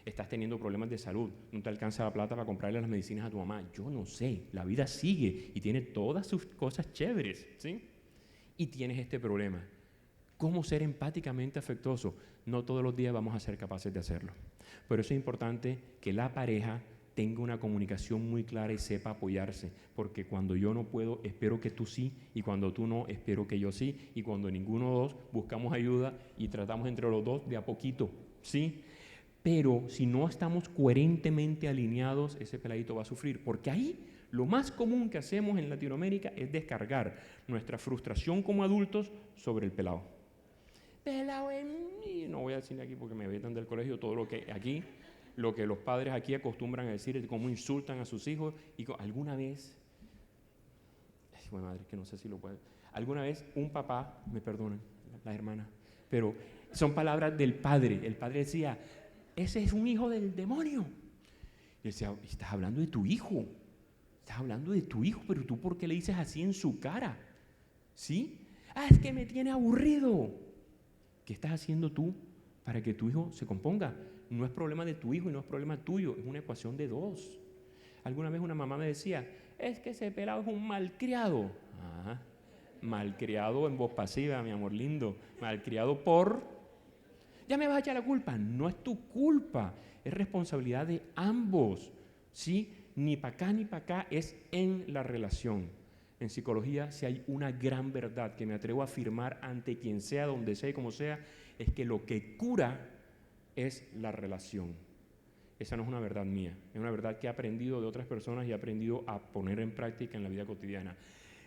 estás teniendo problemas de salud, no te alcanza la plata para comprarle las medicinas a tu mamá. Yo no sé, la vida sigue y tiene todas sus cosas chéveres, ¿sí? Y tienes este problema. ¿Cómo ser empáticamente afectuoso? No todos los días vamos a ser capaces de hacerlo. Por eso es importante que la pareja tenga una comunicación muy clara y sepa apoyarse, porque cuando yo no puedo, espero que tú sí, y cuando tú no, espero que yo sí, y cuando ninguno de los dos, buscamos ayuda y tratamos entre los dos de a poquito, ¿sí? Pero si no estamos coherentemente alineados, ese peladito va a sufrir, porque ahí lo más común que hacemos en Latinoamérica es descargar nuestra frustración como adultos sobre el pelado. Pelado en mí, no voy a decir aquí porque me vetan del colegio todo lo que aquí, lo que los padres aquí acostumbran a decir es cómo insultan a sus hijos y alguna vez, bueno, madre, que no sé si lo puede, alguna vez un papá, me perdonan, la hermana, pero son palabras del padre. El padre decía, ese es un hijo del demonio. Y decía, estás hablando de tu hijo, pero tú ¿por qué le dices así en su cara? ¿Sí? Es que me tiene aburrido. ¿Qué estás haciendo tú para que tu hijo se componga? No es problema de tu hijo y no es problema tuyo, es una ecuación de 2. Alguna vez una mamá me decía, es que ese pelado es un malcriado. Malcriado en voz pasiva, mi amor lindo. Malcriado por... Ya me vas a echar la culpa. No es tu culpa, es responsabilidad de ambos. ¿Sí? Ni para acá ni para acá, es en la relación. En psicología, si hay una gran verdad que me atrevo a afirmar ante quien sea, donde sea y como sea, es que lo que cura es la relación. Esa no es una verdad mía, es una verdad que he aprendido de otras personas y he aprendido a poner en práctica en la vida cotidiana.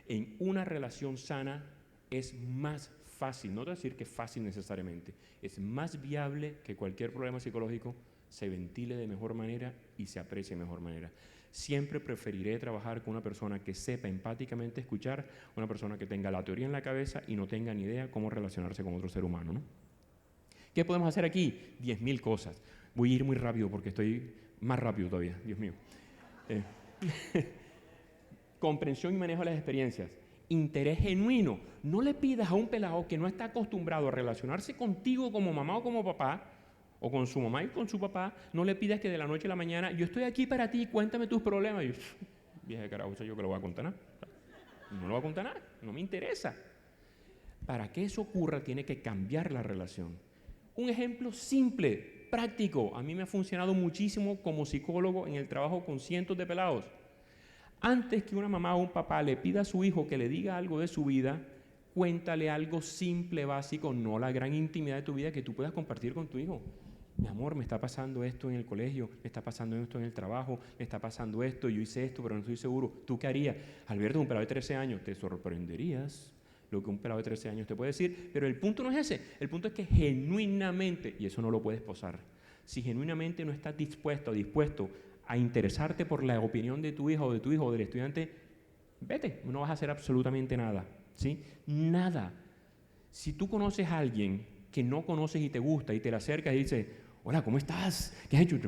En una relación sana es más fácil, no te voy a decir que es fácil necesariamente, es más viable que cualquier problema psicológico se ventile de mejor manera y se aprecie de mejor manera. Siempre preferiré trabajar con una persona que sepa empáticamente escuchar, una persona que tenga la teoría en la cabeza y no tenga ni idea cómo relacionarse con otro ser humano, ¿no? ¿Qué podemos hacer aquí? 10.000 cosas. Voy a ir muy rápido porque estoy más rápido todavía, Dios mío. Comprensión y manejo de las experiencias. Interés genuino. No le pidas a un pelado que no está acostumbrado a relacionarse contigo como mamá o como papá, o con su mamá y con su papá, no le pidas que de la noche a la mañana, yo estoy aquí para ti, cuéntame tus problemas. Y yo, vieja carajo, yo que lo voy a contar nada. No lo voy a contar nada, no me interesa. Para que eso ocurra, tiene que cambiar la relación. Un ejemplo simple, práctico, a mí me ha funcionado muchísimo como psicólogo en el trabajo con cientos de pelados. Antes que una mamá o un papá le pida a su hijo que le diga algo de su vida, cuéntale algo simple, básico, no la gran intimidad de tu vida que tú puedas compartir con tu hijo. Mi amor, me está pasando esto en el colegio, me está pasando esto en el trabajo, me está pasando esto, yo hice esto, pero no estoy seguro. ¿Tú qué harías? Alberto, un pelado de 13 años, te sorprenderías lo que un pelado de 13 años te puede decir, pero el punto no es ese, el punto es que genuinamente, y eso no lo puedes posar, si genuinamente no estás dispuesto o dispuesto a interesarte por la opinión de tu hijo o del estudiante, vete, no vas a hacer absolutamente nada, ¿sí? Nada. Si tú conoces a alguien que no conoces y te gusta y te le acercas y dices, hola, ¿cómo estás? ¿Qué has hecho?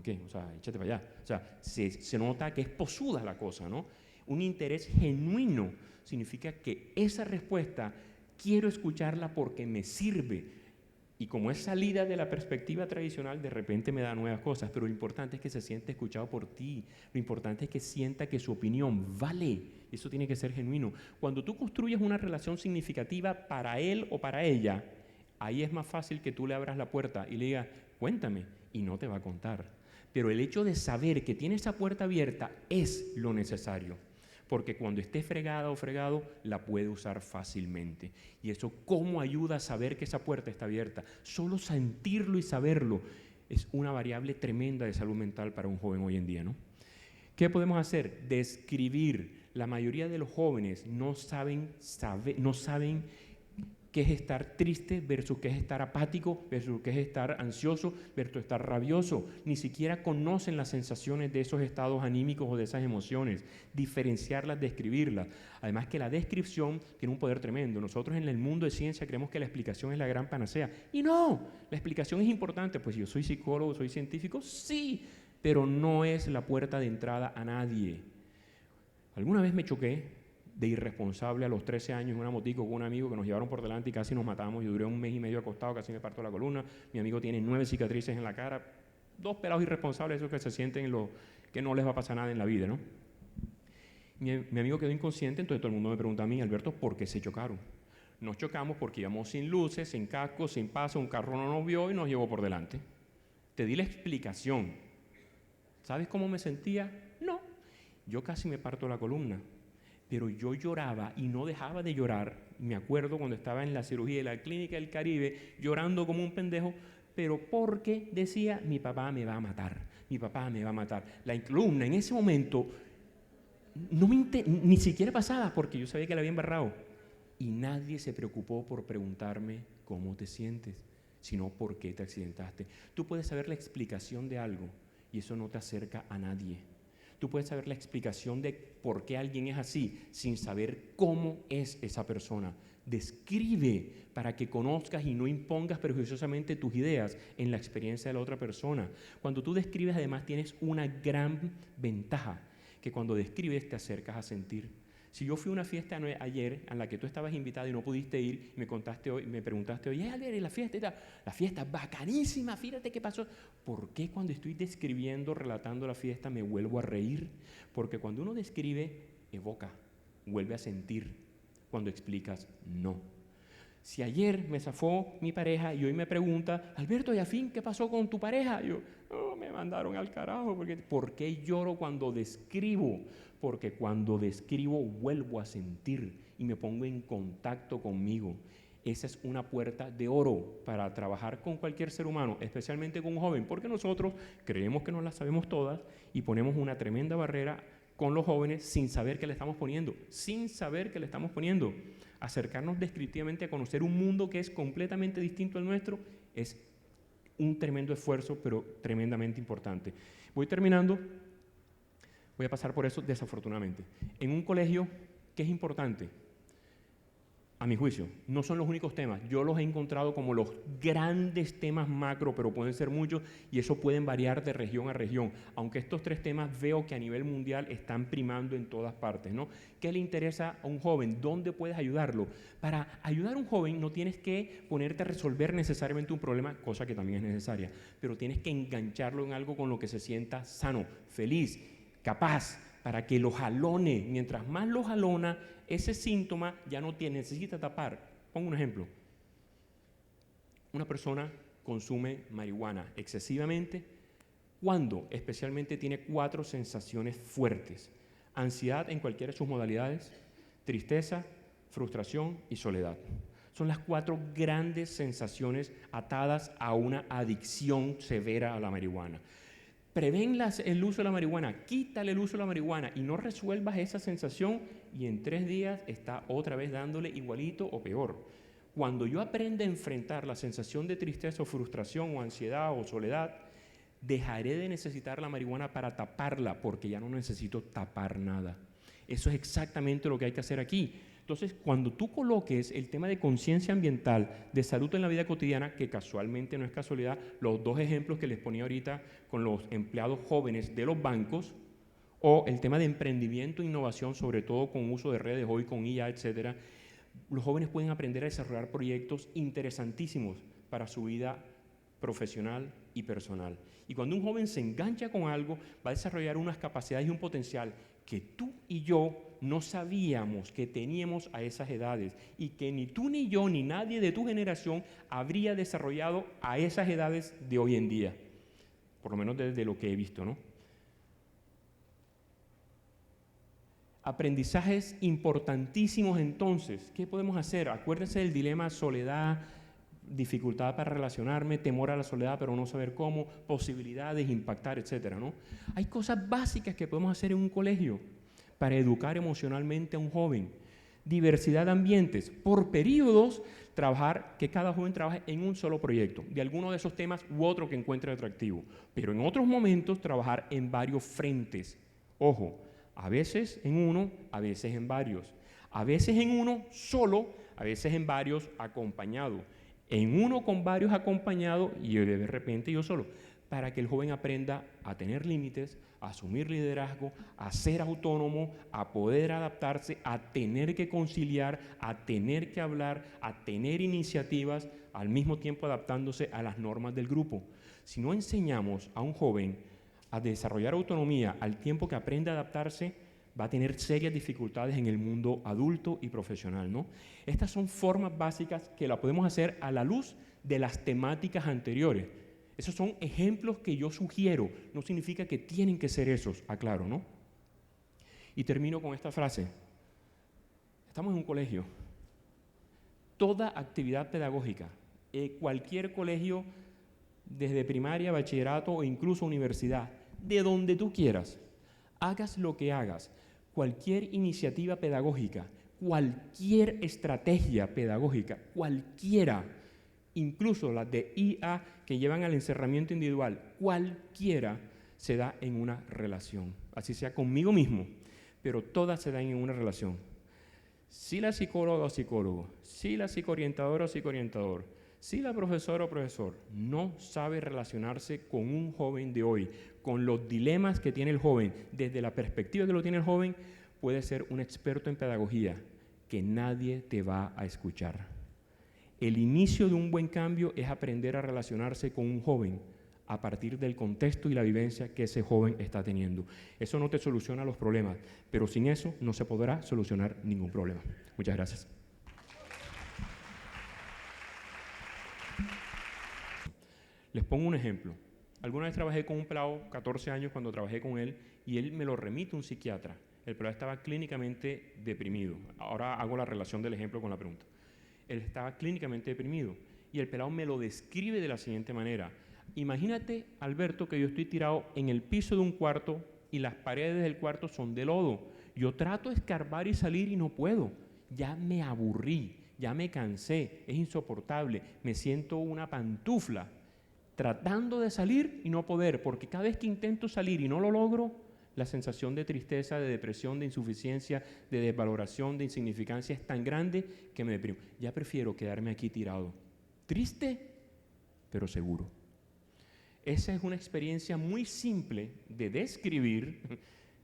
¿Qué? O sea, échate para allá. O sea, se nota que es posuda la cosa, ¿no? Un interés genuino significa que esa respuesta quiero escucharla porque me sirve. Y como es salida de la perspectiva tradicional, de repente me da nuevas cosas, pero lo importante es que se siente escuchado por ti. Lo importante es que sienta que su opinión vale. Eso tiene que ser genuino. Cuando tú construyes una relación significativa para él o para ella, ahí es más fácil que tú le abras la puerta y le digas, cuéntame, y no te va a contar. Pero el hecho de saber que tiene esa puerta abierta es lo necesario. Porque cuando esté fregada o fregado, la puede usar fácilmente. Y eso, ¿cómo ayuda a saber que esa puerta está abierta? Solo sentirlo y saberlo es una variable tremenda de salud mental para un joven hoy en día, ¿no? ¿Qué podemos hacer? Describir. La mayoría de los jóvenes no saben qué es estar triste versus qué es estar apático, versus qué es estar ansioso, versus estar rabioso. Ni siquiera conocen las sensaciones de esos estados anímicos o de esas emociones. Diferenciarlas, describirlas. Además que la descripción tiene un poder tremendo. Nosotros en el mundo de ciencia creemos que la explicación es la gran panacea. Y no, la explicación es importante. Pues yo soy psicólogo, soy científico, sí, pero no es la puerta de entrada a nadie. Alguna vez me choqué de irresponsable a los 13 años en una motico con un amigo que nos llevaron por delante y casi nos matamos. Yo duré 1 mes y medio acostado, casi me parto la columna. Mi amigo tiene 9 cicatrices en la cara. 2 pelados irresponsables, esos que se sienten que no les va a pasar nada en la vida, ¿no? Mi amigo quedó inconsciente, entonces todo el mundo me pregunta a mí, Alberto, ¿por qué se chocaron? Nos chocamos porque íbamos sin luces, sin casco, sin paso, un carro no nos vio y nos llevó por delante. Te di la explicación. ¿Sabes cómo me sentía? No. Yo casi me parto la columna. Pero yo lloraba y no dejaba de llorar. Me acuerdo cuando estaba en la cirugía de la Clínica del Caribe, llorando como un pendejo, pero porque decía, mi papá me va a matar, mi papá me va a matar. La columna en ese momento ni siquiera pasaba porque yo sabía que la había embarrado. Y nadie se preocupó por preguntarme cómo te sientes, sino por qué te accidentaste. Tú puedes saber la explicación de algo y eso no te acerca a nadie. Tú puedes saber la explicación de por qué alguien es así sin saber cómo es esa persona. Describe para que conozcas y no impongas prejuiciosamente tus ideas en la experiencia de la otra persona. Cuando tú describes, además, tienes una gran ventaja, que cuando describes te acercas a sentir. Si yo fui a una fiesta ayer en la que tú estabas invitado y no pudiste ir, me preguntaste hoy, Albert, la fiesta es bacanísima, fíjate qué pasó. ¿Por qué cuando estoy describiendo, relatando la fiesta, me vuelvo a reír? Porque cuando uno describe, evoca, vuelve a sentir. Cuando explicas, no. Si ayer me zafó mi pareja y hoy me pregunta, Alberto, ¿y a fin qué pasó con tu pareja? Yo, me mandaron al carajo. ¿Por qué lloro cuando describo? Porque cuando describo vuelvo a sentir y me pongo en contacto conmigo. Esa es una puerta de oro para trabajar con cualquier ser humano, especialmente con un joven, porque nosotros creemos que nos las sabemos todas y ponemos una tremenda barrera con los jóvenes sin saber qué le estamos poniendo, Acercarnos descriptivamente a conocer un mundo que es completamente distinto al nuestro es un tremendo esfuerzo, pero tremendamente importante. Voy terminando. Voy a pasar por eso desafortunadamente. En un colegio, ¿qué es importante? A mi juicio, no son los únicos temas. Yo los he encontrado como los grandes temas macro, pero pueden ser muchos y eso pueden variar de región a región. Aunque estos 3 temas veo que a nivel mundial están primando en todas partes, ¿no? ¿Qué le interesa a un joven? ¿Dónde puedes ayudarlo? Para ayudar a un joven no tienes que ponerte a resolver necesariamente un problema, cosa que también es necesaria, pero tienes que engancharlo en algo con lo que se sienta sano, feliz, capaz, para que lo jalone. Mientras más lo jalona, ese síntoma ya no necesita tapar. Pongo un ejemplo. Una persona consume marihuana excesivamente cuando especialmente tiene 4 sensaciones fuertes. Ansiedad en cualquiera de sus modalidades, tristeza, frustración y soledad. Son las 4 grandes sensaciones atadas a una adicción severa a la marihuana. Prevén el uso de la marihuana, quítale el uso de la marihuana y no resuelvas esa sensación y en 3 días está otra vez dándole igualito o peor. Cuando yo aprenda a enfrentar la sensación de tristeza o frustración o ansiedad o soledad, dejaré de necesitar la marihuana para taparla porque ya no necesito tapar nada. Eso es exactamente lo que hay que hacer aquí. Entonces, cuando tú coloques el tema de conciencia ambiental, de salud en la vida cotidiana, que casualmente no es casualidad, los 2 ejemplos que les ponía ahorita con los empleados jóvenes de los bancos, o el tema de emprendimiento e innovación, sobre todo con uso de redes hoy, con IA, etcétera, los jóvenes pueden aprender a desarrollar proyectos interesantísimos para su vida profesional y personal. Y cuando un joven se engancha con algo, va a desarrollar unas capacidades y un potencial que tú y yo no sabíamos que teníamos a esas edades y que ni tú ni yo ni nadie de tu generación habría desarrollado a esas edades de hoy en día, por lo menos desde lo que he visto, ¿no? Aprendizajes importantísimos entonces. ¿Qué podemos hacer? Acuérdense del dilema soledad, dificultad para relacionarme, temor a la soledad pero no saber cómo, posibilidades, impactar, etcétera, ¿no? Hay cosas básicas que podemos hacer en un colegio para educar emocionalmente a un joven. Diversidad de ambientes, por periodos, trabajar, que cada joven trabaje en un solo proyecto, de alguno de esos temas u otro que encuentre atractivo, pero en otros momentos trabajar en varios frentes. Ojo, a veces en uno, a veces en varios. A veces en uno solo, a veces en varios acompañado. En uno con varios acompañado y de repente yo solo, para que el joven aprenda a tener límites, a asumir liderazgo, a ser autónomo, a poder adaptarse, a tener que conciliar, a tener que hablar, a tener iniciativas, al mismo tiempo adaptándose a las normas del grupo. Si no enseñamos a un joven a desarrollar autonomía al tiempo que aprende a adaptarse, va a tener serias dificultades en el mundo adulto y profesional, ¿no? Estas son formas básicas que la podemos hacer a la luz de las temáticas anteriores. Esos son ejemplos que yo sugiero, no significa que tienen que ser esos, aclaro, ¿no? Y termino con esta frase. Estamos en un colegio. Toda actividad pedagógica, cualquier colegio, desde primaria, bachillerato o incluso universidad, de donde tú quieras, hagas lo que hagas, cualquier iniciativa pedagógica, cualquier estrategia pedagógica, cualquiera, incluso las de IA que llevan al encerramiento individual, cualquiera se da en una relación, así sea conmigo mismo, pero todas se dan en una relación. Si la psicóloga o psicólogo, si la psicoorientadora o psicoorientador, si la profesora o profesor no sabe relacionarse con un joven de hoy, con los dilemas que tiene el joven, desde la perspectiva que lo tiene el joven, puede ser un experto en pedagogía, que nadie te va a escuchar. El inicio de un buen cambio es aprender a relacionarse con un joven a partir del contexto y la vivencia que ese joven está teniendo. Eso no te soluciona los problemas, pero sin eso no se podrá solucionar ningún problema. Muchas gracias. Les pongo un ejemplo. Alguna vez trabajé con un pelado, 14 años, cuando trabajé con él, y él me lo remite a un psiquiatra. El pelado estaba clínicamente deprimido. Ahora hago la relación del ejemplo con la pregunta. Él estaba clínicamente deprimido, y el pelado me lo describe de la siguiente manera. Imagínate, Alberto, que yo estoy tirado en el piso de un cuarto y las paredes del cuarto son de lodo. Yo trato de escarbar y salir y no puedo. Ya me aburrí, ya me cansé, es insoportable, me siento una pantufla, tratando de salir y no poder, porque cada vez que intento salir y no lo logro, la sensación de tristeza, de depresión, de insuficiencia, de desvaloración, de insignificancia es tan grande que me deprimo. Ya prefiero quedarme aquí tirado, triste, pero seguro. Esa es una experiencia muy simple de describir,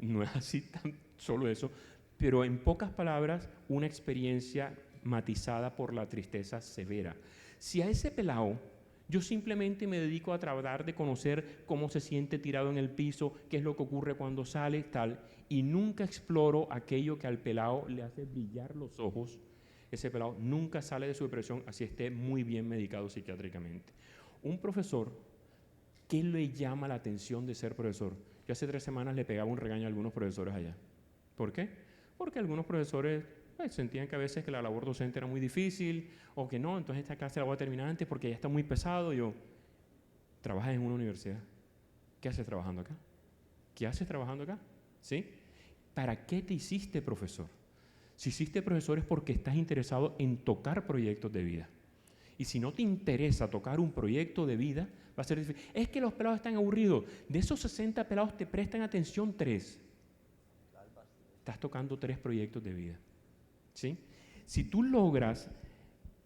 no es así tan solo eso, pero en pocas palabras, una experiencia matizada por la tristeza severa. Si a ese pelao yo simplemente me dedico a tratar de conocer cómo se siente tirado en el piso, qué es lo que ocurre cuando sale, tal, y nunca exploro aquello que al pelao le hace brillar los ojos, ese pelao nunca sale de su depresión, así esté muy bien medicado psiquiátricamente. Un profesor, ¿qué le llama la atención de ser profesor? Yo hace 3 semanas le pegaba un regaño a algunos profesores allá. ¿Por qué? Porque algunos profesores sentían que a veces que la labor docente era muy difícil o que no, entonces esta clase la voy a terminar antes porque ya está muy pesado. Yo, ¿trabajas en una universidad? ¿Qué haces trabajando acá? ¿Qué haces trabajando acá? ¿Sí? ¿Para qué te hiciste profesor? Si hiciste profesor es porque estás interesado en tocar proyectos de vida. Y si no te interesa tocar un proyecto de vida, va a ser difícil. Es que los pelados están aburridos. De esos 60 pelados te prestan atención 3. Estás tocando 3 proyectos de vida. ¿Sí? Si tú logras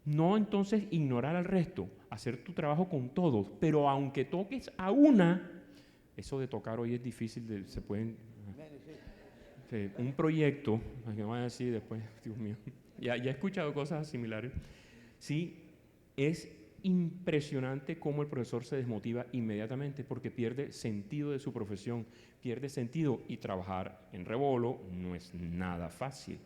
no entonces ignorar al resto, hacer tu trabajo con todos, pero aunque toques a una, eso de tocar hoy es difícil, se pueden... un proyecto, que voy a decir después, Dios mío, ya he escuchado cosas similares, sí, es impresionante cómo el profesor se desmotiva inmediatamente porque pierde sentido de su profesión, pierde sentido, y trabajar en Revolo no es nada fácil.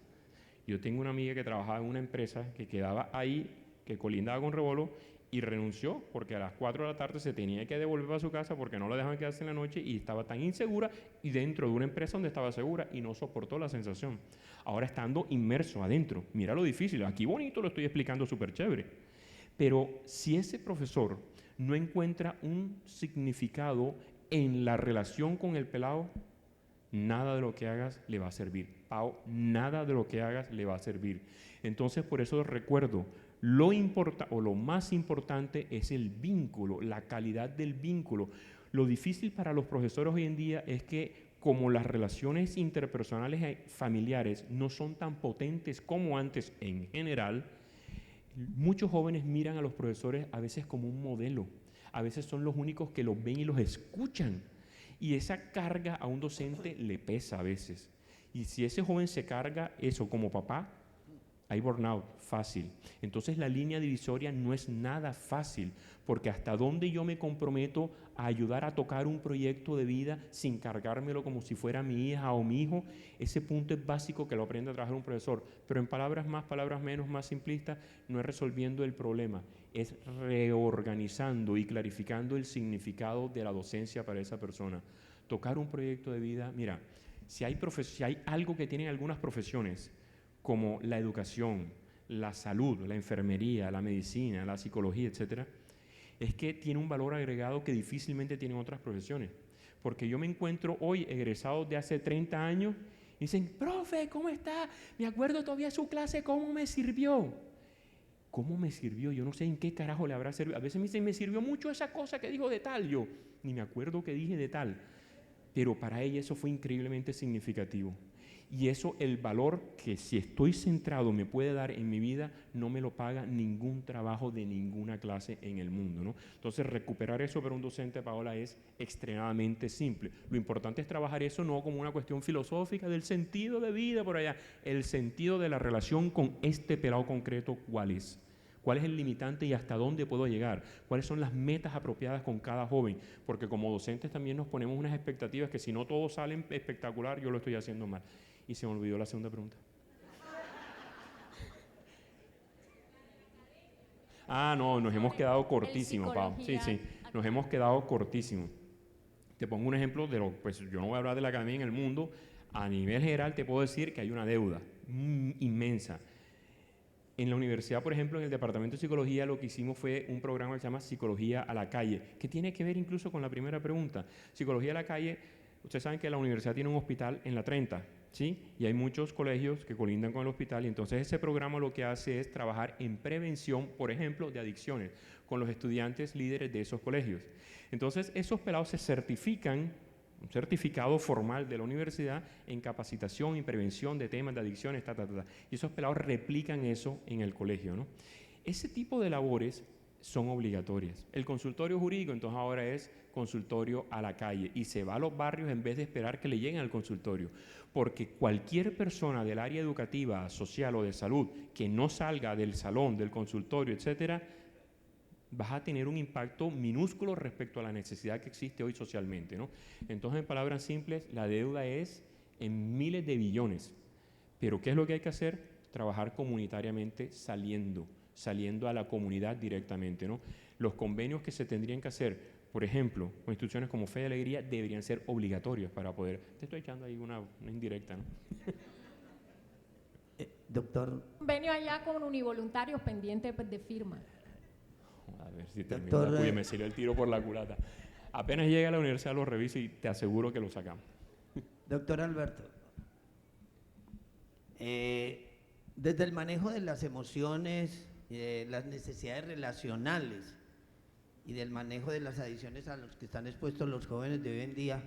Yo tengo una amiga que trabajaba en una empresa que quedaba ahí, que colindaba con Revolo, y renunció porque a las 4 de la tarde se tenía que devolver a su casa porque no la dejaban quedarse en la noche y estaba tan insegura, y dentro de una empresa donde estaba segura, y no soportó la sensación. Ahora estando inmerso adentro, mira lo difícil, aquí bonito lo estoy explicando súper chévere, pero si ese profesor no encuentra un significado en la relación con el pelado, nada de lo que hagas le va a servir. Pau, nada de lo que hagas le va a servir. Entonces, por eso recuerdo, lo más importante es el vínculo, la calidad del vínculo. Lo difícil para los profesores hoy en día es que, como las relaciones interpersonales familiares no son tan potentes como antes en general, muchos jóvenes miran a los profesores a veces como un modelo. A veces son los únicos que los ven y los escuchan. Y esa carga a un docente le pesa a veces. Y si ese joven se carga eso como papá, hay burnout fácil. Entonces la línea divisoria no es nada fácil, porque hasta dónde yo me comprometo a ayudar a tocar un proyecto de vida sin cargármelo como si fuera mi hija o mi hijo, ese punto es básico que lo aprende a trabajar un profesor. Pero en palabras más, palabras menos, más simplistas, no es resolviendo el problema, es reorganizando y clarificando el significado de la docencia para esa persona. Tocar un proyecto de vida, mira, si hay algo que tienen algunas profesiones, como la educación, la salud, la enfermería, la medicina, la psicología, etcétera, es que tiene un valor agregado que difícilmente tienen otras profesiones. Porque yo me encuentro hoy egresados de hace 30 años y dicen, profe, ¿cómo está? Me acuerdo todavía su clase, ¿cómo me sirvió? ¿Cómo me sirvió? Yo no sé en qué carajo le habrá servido. A veces me dicen, me sirvió mucho esa cosa que dijo de tal. Yo ni me acuerdo que dije de tal. Pero para ella eso fue increíblemente significativo. Y eso, el valor que si estoy centrado me puede dar en mi vida, no me lo paga ningún trabajo de ninguna clase en el mundo, ¿no? Entonces, recuperar eso para un docente, Paola, es extremadamente simple. Lo importante es trabajar eso no como una cuestión filosófica del sentido de vida por allá, el sentido de la relación con este pelado concreto, ¿cuál es? ¿Cuál es el limitante y hasta dónde puedo llegar? ¿Cuáles son las metas apropiadas con cada joven? Porque como docentes también nos ponemos unas expectativas que si no todos salen espectacular, yo lo estoy haciendo mal. Y se me olvidó la segunda pregunta. Ah, no, nos hemos quedado cortísimos, Pau. Sí, nos hemos quedado cortísimos. Te pongo un ejemplo de lo, pues yo no voy a hablar de la academia en el mundo. A nivel general te puedo decir que hay una deuda inmensa. En la universidad, por ejemplo, en el departamento de psicología, lo que hicimos fue un programa que se llama Psicología a la Calle, que tiene que ver incluso con la primera pregunta. Psicología a la Calle, ustedes saben que la universidad tiene un hospital en la 30, ¿sí? Y hay muchos colegios que colindan con el hospital, y entonces ese programa lo que hace es trabajar en prevención, por ejemplo, de adicciones, con los estudiantes líderes de esos colegios. Entonces, esos pelados se certifican, un certificado formal de la universidad en capacitación y prevención de temas de adicciones, y esos pelados replican eso en el colegio, ¿no? Ese tipo de labores son obligatorias. El consultorio jurídico entonces ahora es consultorio a la calle y se va a los barrios en vez de esperar que le lleguen al consultorio, porque cualquier persona del área educativa, social o de salud que no salga del salón, del consultorio, etcétera, vas a tener un impacto minúsculo respecto a la necesidad que existe hoy socialmente, ¿no? Entonces, en palabras simples, la deuda es en miles de billones. Pero ¿qué es lo que hay que hacer? Trabajar comunitariamente saliendo a la comunidad directamente, ¿no? Los convenios que se tendrían que hacer, por ejemplo, con instituciones como Fe y Alegría, deberían ser obligatorios para poder... Te estoy echando ahí una indirecta, ¿no? Doctor. Convenio allá con univoluntarios pendientes de firma. A ver si termino. Uy, me salió el tiro por la culata. Apenas llega a la universidad lo reviso y te aseguro que lo sacamos. Doctor Alberto, desde el manejo de las emociones, las necesidades relacionales y del manejo de las adicciones a los que están expuestos los jóvenes de hoy en día,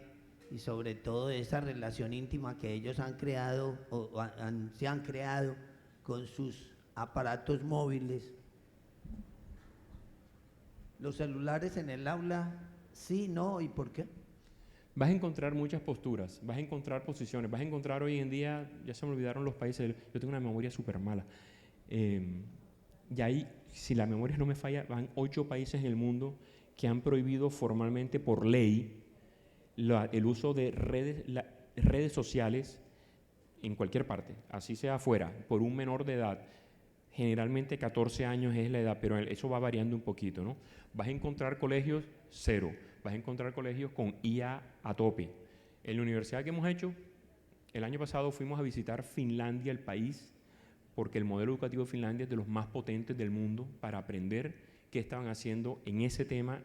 y sobre todo esa relación íntima que ellos han creado o se han creado con sus aparatos móviles, ¿los celulares en el aula sí, no y por qué? Vas a encontrar muchas posturas, vas a encontrar posiciones, vas a encontrar hoy en día, ya se me olvidaron los países, yo tengo una memoria súper mala, y ahí, si la memoria no me falla, van 8 países en el mundo que han prohibido formalmente por ley el uso de redes sociales en cualquier parte, así sea afuera, por un menor de edad. Generalmente 14 años es la edad, pero eso va variando un poquito, ¿no? Vas a encontrar colegios cero, vas a encontrar colegios con IA a tope. En la universidad que hemos hecho, el año pasado fuimos a visitar Finlandia, el país, porque el modelo educativo de Finlandia es de los más potentes del mundo para aprender qué estaban haciendo en ese tema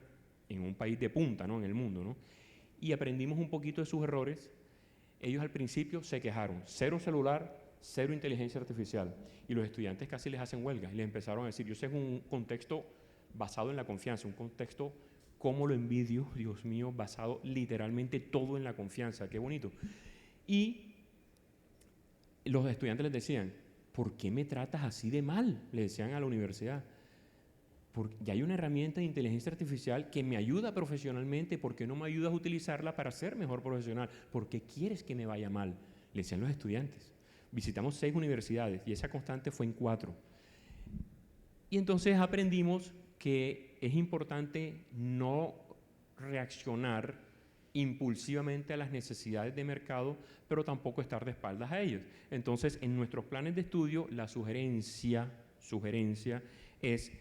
en un país de punta, ¿no? En el mundo, ¿no? Y aprendimos un poquito de sus errores. Ellos al principio se quejaron, 0 celular, 0 inteligencia artificial, y los estudiantes casi les hacen huelga y les empezaron a decir, yo sé, es un contexto basado en la confianza, un contexto, ¿cómo lo envidio, Dios mío, basado literalmente todo en la confianza? Qué bonito. Y los estudiantes les decían, ¿por qué me tratas así de mal? Le decían a la universidad. Porque ya hay una herramienta de inteligencia artificial que me ayuda profesionalmente, ¿por qué no me ayudas a utilizarla para ser mejor profesional? ¿Por qué quieres que me vaya mal? Le decían los estudiantes. Visitamos 6 universidades y esa constante fue en 4. Y entonces aprendimos que es importante no reaccionar impulsivamente a las necesidades de mercado, pero tampoco estar de espaldas a ellos. Entonces, en nuestros planes de estudio, la sugerencia es,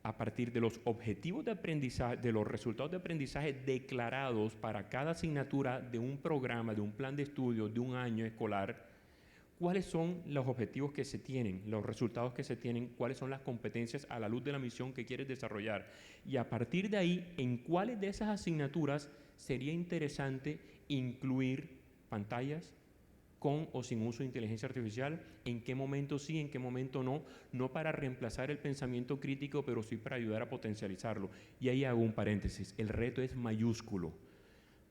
a partir de los objetivos de aprendizaje, de los resultados de aprendizaje declarados para cada asignatura de un programa, de un plan de estudio, de un año escolar, cuáles son los objetivos que se tienen, los resultados que se tienen, cuáles son las competencias a la luz de la misión que quieres desarrollar. Y a partir de ahí, en cuáles de esas asignaturas sería interesante incluir pantallas con o sin uso de inteligencia artificial, en qué momento sí, en qué momento no, no para reemplazar el pensamiento crítico, pero sí para ayudar a potencializarlo. Y ahí hago un paréntesis, el reto es mayúsculo.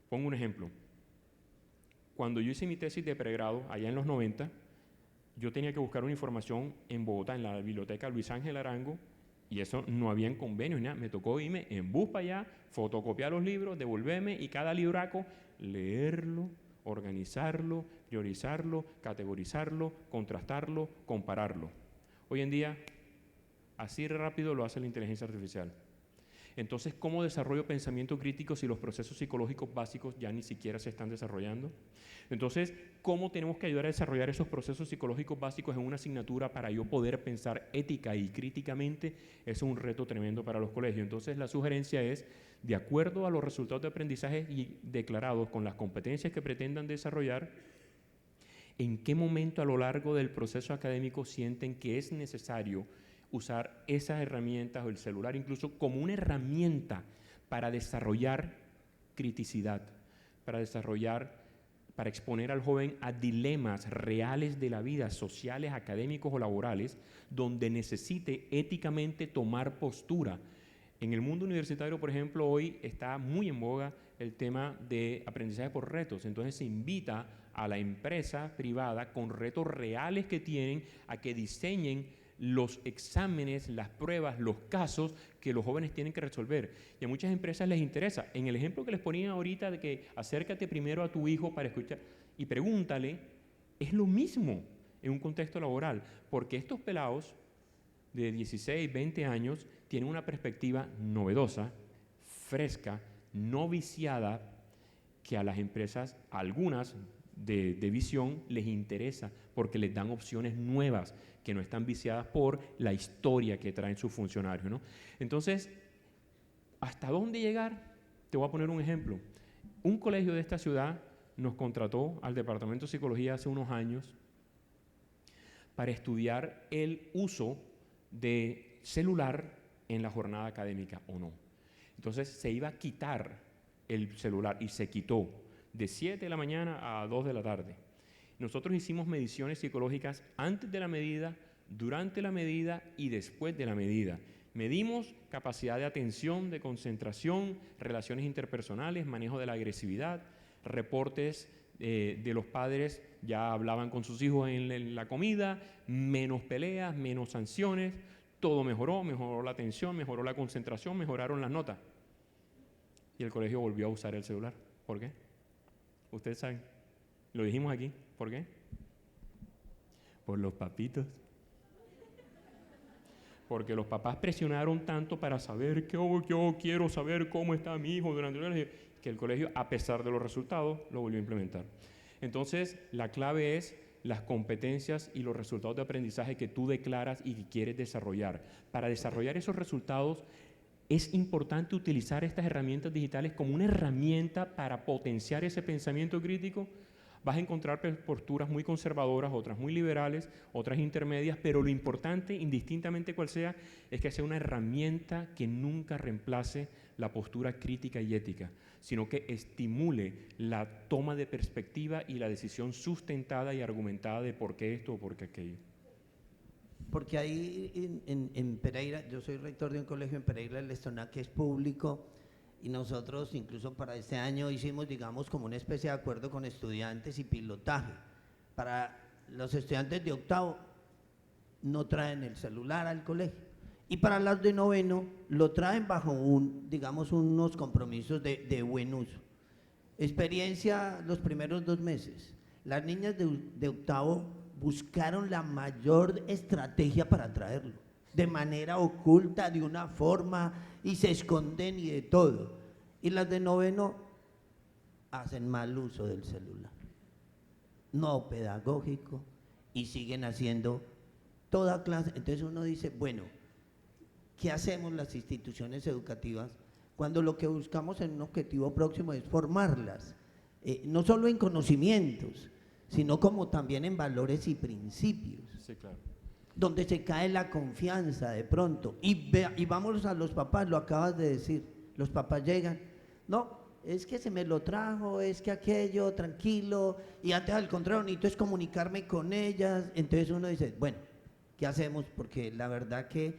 Pongo un ejemplo. Cuando yo hice mi tesis de pregrado, allá en los 90, yo tenía que buscar una información en Bogotá, en la biblioteca Luis Ángel Arango, y eso no había convenios ni nada. Me tocó irme en bus para allá, fotocopiar los libros, devolverme y cada libraco leerlo, organizarlo, priorizarlo, categorizarlo, contrastarlo, compararlo. Hoy en día, así rápido lo hace la inteligencia artificial. Entonces, ¿cómo desarrollo pensamiento crítico si los procesos psicológicos básicos ya ni siquiera se están desarrollando? Entonces, ¿cómo tenemos que ayudar a desarrollar esos procesos psicológicos básicos en una asignatura para yo poder pensar ética y críticamente? Es un reto tremendo para los colegios. Entonces, la sugerencia es, de acuerdo a los resultados de aprendizaje y declarados con las competencias que pretendan desarrollar, ¿en qué momento a lo largo del proceso académico sienten que es necesario usar esas herramientas o el celular incluso como una herramienta para desarrollar criticidad, para exponer al joven a dilemas reales de la vida, sociales, académicos o laborales, donde necesite éticamente tomar postura? En el mundo universitario, por ejemplo, hoy está muy en boga el tema de aprendizaje por retos. Entonces se invita a la empresa privada con retos reales que tienen a que diseñen los exámenes, las pruebas, los casos que los jóvenes tienen que resolver. Y a muchas empresas les interesa. En el ejemplo que les ponía ahorita de que acércate primero a tu hijo para escuchar y pregúntale, es lo mismo en un contexto laboral, porque estos pelados de 16, 20 años tienen una perspectiva novedosa, fresca, no viciada, que a las empresas, a algunas de visión, les interesa porque les dan opciones nuevas que no están viciadas por la historia que traen sus funcionarios, ¿no? Entonces, ¿hasta dónde llegar? Te voy a poner un ejemplo. Un colegio de esta ciudad nos contrató al Departamento de Psicología hace unos años para estudiar el uso de celular en la jornada académica o no. Entonces, se iba a quitar el celular y se quitó de 7 de la mañana a 2 de la tarde. Nosotros hicimos mediciones psicológicas antes de la medida, durante la medida y después de la medida. Medimos capacidad de atención, de concentración, relaciones interpersonales, manejo de la agresividad, reportes de los padres, ya hablaban con sus hijos en la comida, menos peleas, menos sanciones, todo mejoró la atención, mejoró la concentración, mejoraron las notas. Y el colegio volvió a usar el celular. ¿Por qué? Ustedes saben, lo dijimos aquí. ¿Por qué? Por los papitos. porque los papás presionaron tanto para saber que yo quiero saber cómo está mi hijo durante el colegio, que el colegio, a pesar de los resultados, lo volvió a implementar. Entonces, la clave es las competencias y los resultados de aprendizaje que tú declaras y que quieres desarrollar. Para desarrollar esos resultados, es importante utilizar estas herramientas digitales como una herramienta para potenciar ese pensamiento crítico. Vas a encontrar posturas muy conservadoras, otras muy liberales, otras intermedias, pero lo importante, indistintamente cual sea, es que sea una herramienta que nunca reemplace la postura crítica y ética, sino que estimule la toma de perspectiva y la decisión sustentada y argumentada de por qué esto o por qué aquello. Porque ahí en Pereira, yo soy rector de un colegio en Pereira del Estoná que es público, y nosotros incluso para este año hicimos, digamos, como una especie de acuerdo con estudiantes y pilotaje. Para los estudiantes de octavo no traen el celular al colegio, y para los de noveno lo traen bajo digamos, unos compromisos de buen uso. Experiencia los primeros 2 meses. Las niñas de octavo buscaron la mayor estrategia para traerlo, de manera oculta, de una forma, y se esconden y de todo. Y las de noveno hacen mal uso del celular, no pedagógico, y siguen haciendo toda clase. Entonces uno dice, bueno, ¿qué hacemos las instituciones educativas cuando lo que buscamos en un objetivo próximo es formarlas? No solo en conocimientos, sino como también en valores y principios. Sí, claro. Donde se cae la confianza de pronto. Y vámonos a los papás, lo acabas de decir. Los papás llegan, no, es que se me lo trajo, es que aquello, tranquilo, y antes al contrario, necesito es comunicarme con ellas. Entonces uno dice, bueno, ¿qué hacemos? Porque la verdad que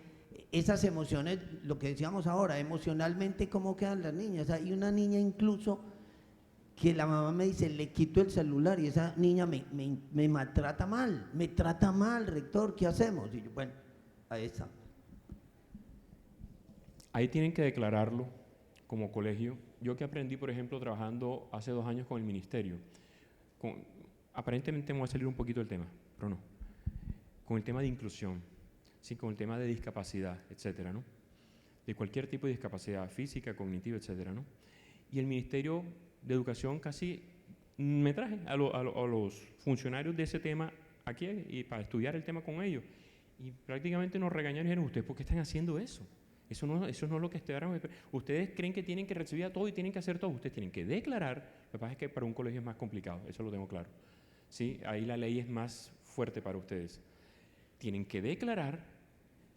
esas emociones, lo que decíamos ahora, emocionalmente, ¿cómo quedan las niñas? Hay una niña incluso que la mamá me dice, le quito el celular y esa niña me maltrata mal, me trata mal, rector, ¿qué hacemos? Y yo, bueno, ahí está. Ahí tienen que declararlo como colegio. Yo que aprendí, por ejemplo, trabajando hace 2 años con el ministerio, aparentemente me va a salir un poquito del tema, pero no, con el tema de inclusión, sí, con el tema de discapacidad, etcétera, ¿no? De cualquier tipo de discapacidad física, cognitiva, etcétera, ¿no? Y el Ministerio de Educación casi me traje a los funcionarios de ese tema aquí y para estudiar el tema con ellos. Y prácticamente nos regañaron y dijeron, ¿ustedes por qué están haciendo eso? Eso no es lo que estudiaron. Ustedes creen que tienen que recibir a todo y tienen que hacer todo. Ustedes tienen que declarar. Lo que pasa es que para un colegio es más complicado, eso lo tengo claro. ¿Sí? Ahí la ley es más fuerte para ustedes. Tienen que declarar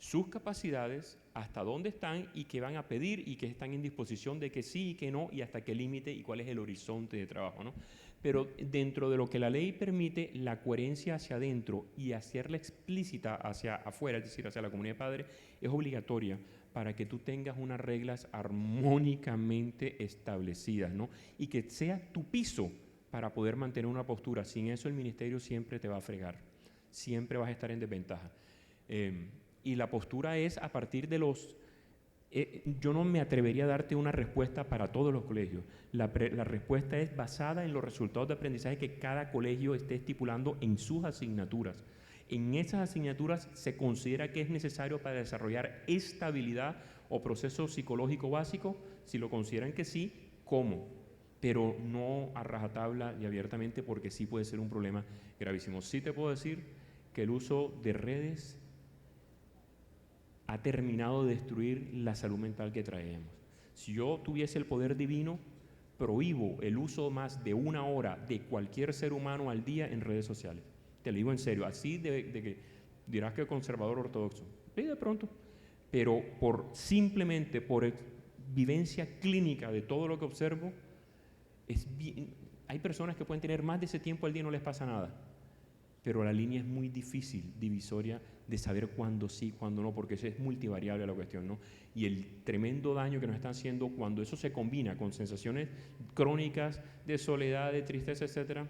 sus capacidades, hasta dónde están y qué van a pedir y qué están en disposición de que sí y que no y hasta qué límite y cuál es el horizonte de trabajo, ¿no? Pero dentro de lo que la ley permite, la coherencia hacia adentro y hacerla explícita hacia afuera, es decir, hacia la comunidad de padres, es obligatoria para que tú tengas unas reglas armónicamente establecidas, ¿no? Y que sea tu piso para poder mantener una postura. Sin eso el ministerio siempre te va a fregar, siempre vas a estar en desventaja. Y la postura es a partir de los... yo no me atrevería a darte una respuesta para todos los colegios. La respuesta es basada en los resultados de aprendizaje que cada colegio esté estipulando en sus asignaturas. En esas asignaturas se considera que es necesario para desarrollar estabilidad o proceso psicológico básico. Si lo consideran que sí, ¿cómo? Pero no a rajatabla y abiertamente, porque sí puede ser un problema gravísimo. Sí te puedo decir que el uso de redes ha terminado de destruir la salud mental que traemos. Si yo tuviese el poder divino, prohíbo el uso más de 1 hora de cualquier ser humano al día en redes sociales. Te lo digo en serio, así de que dirás que conservador ortodoxo. Sí, de pronto. Pero simplemente por vivencia clínica de todo lo que observo, hay personas que pueden tener más de ese tiempo al día y no les pasa nada. Pero la línea es muy difícil, divisoria, de saber cuándo sí, cuándo no, porque eso es multivariable la cuestión, ¿no? Y el tremendo daño que nos están haciendo cuando eso se combina con sensaciones crónicas de soledad, de tristeza, etcétera,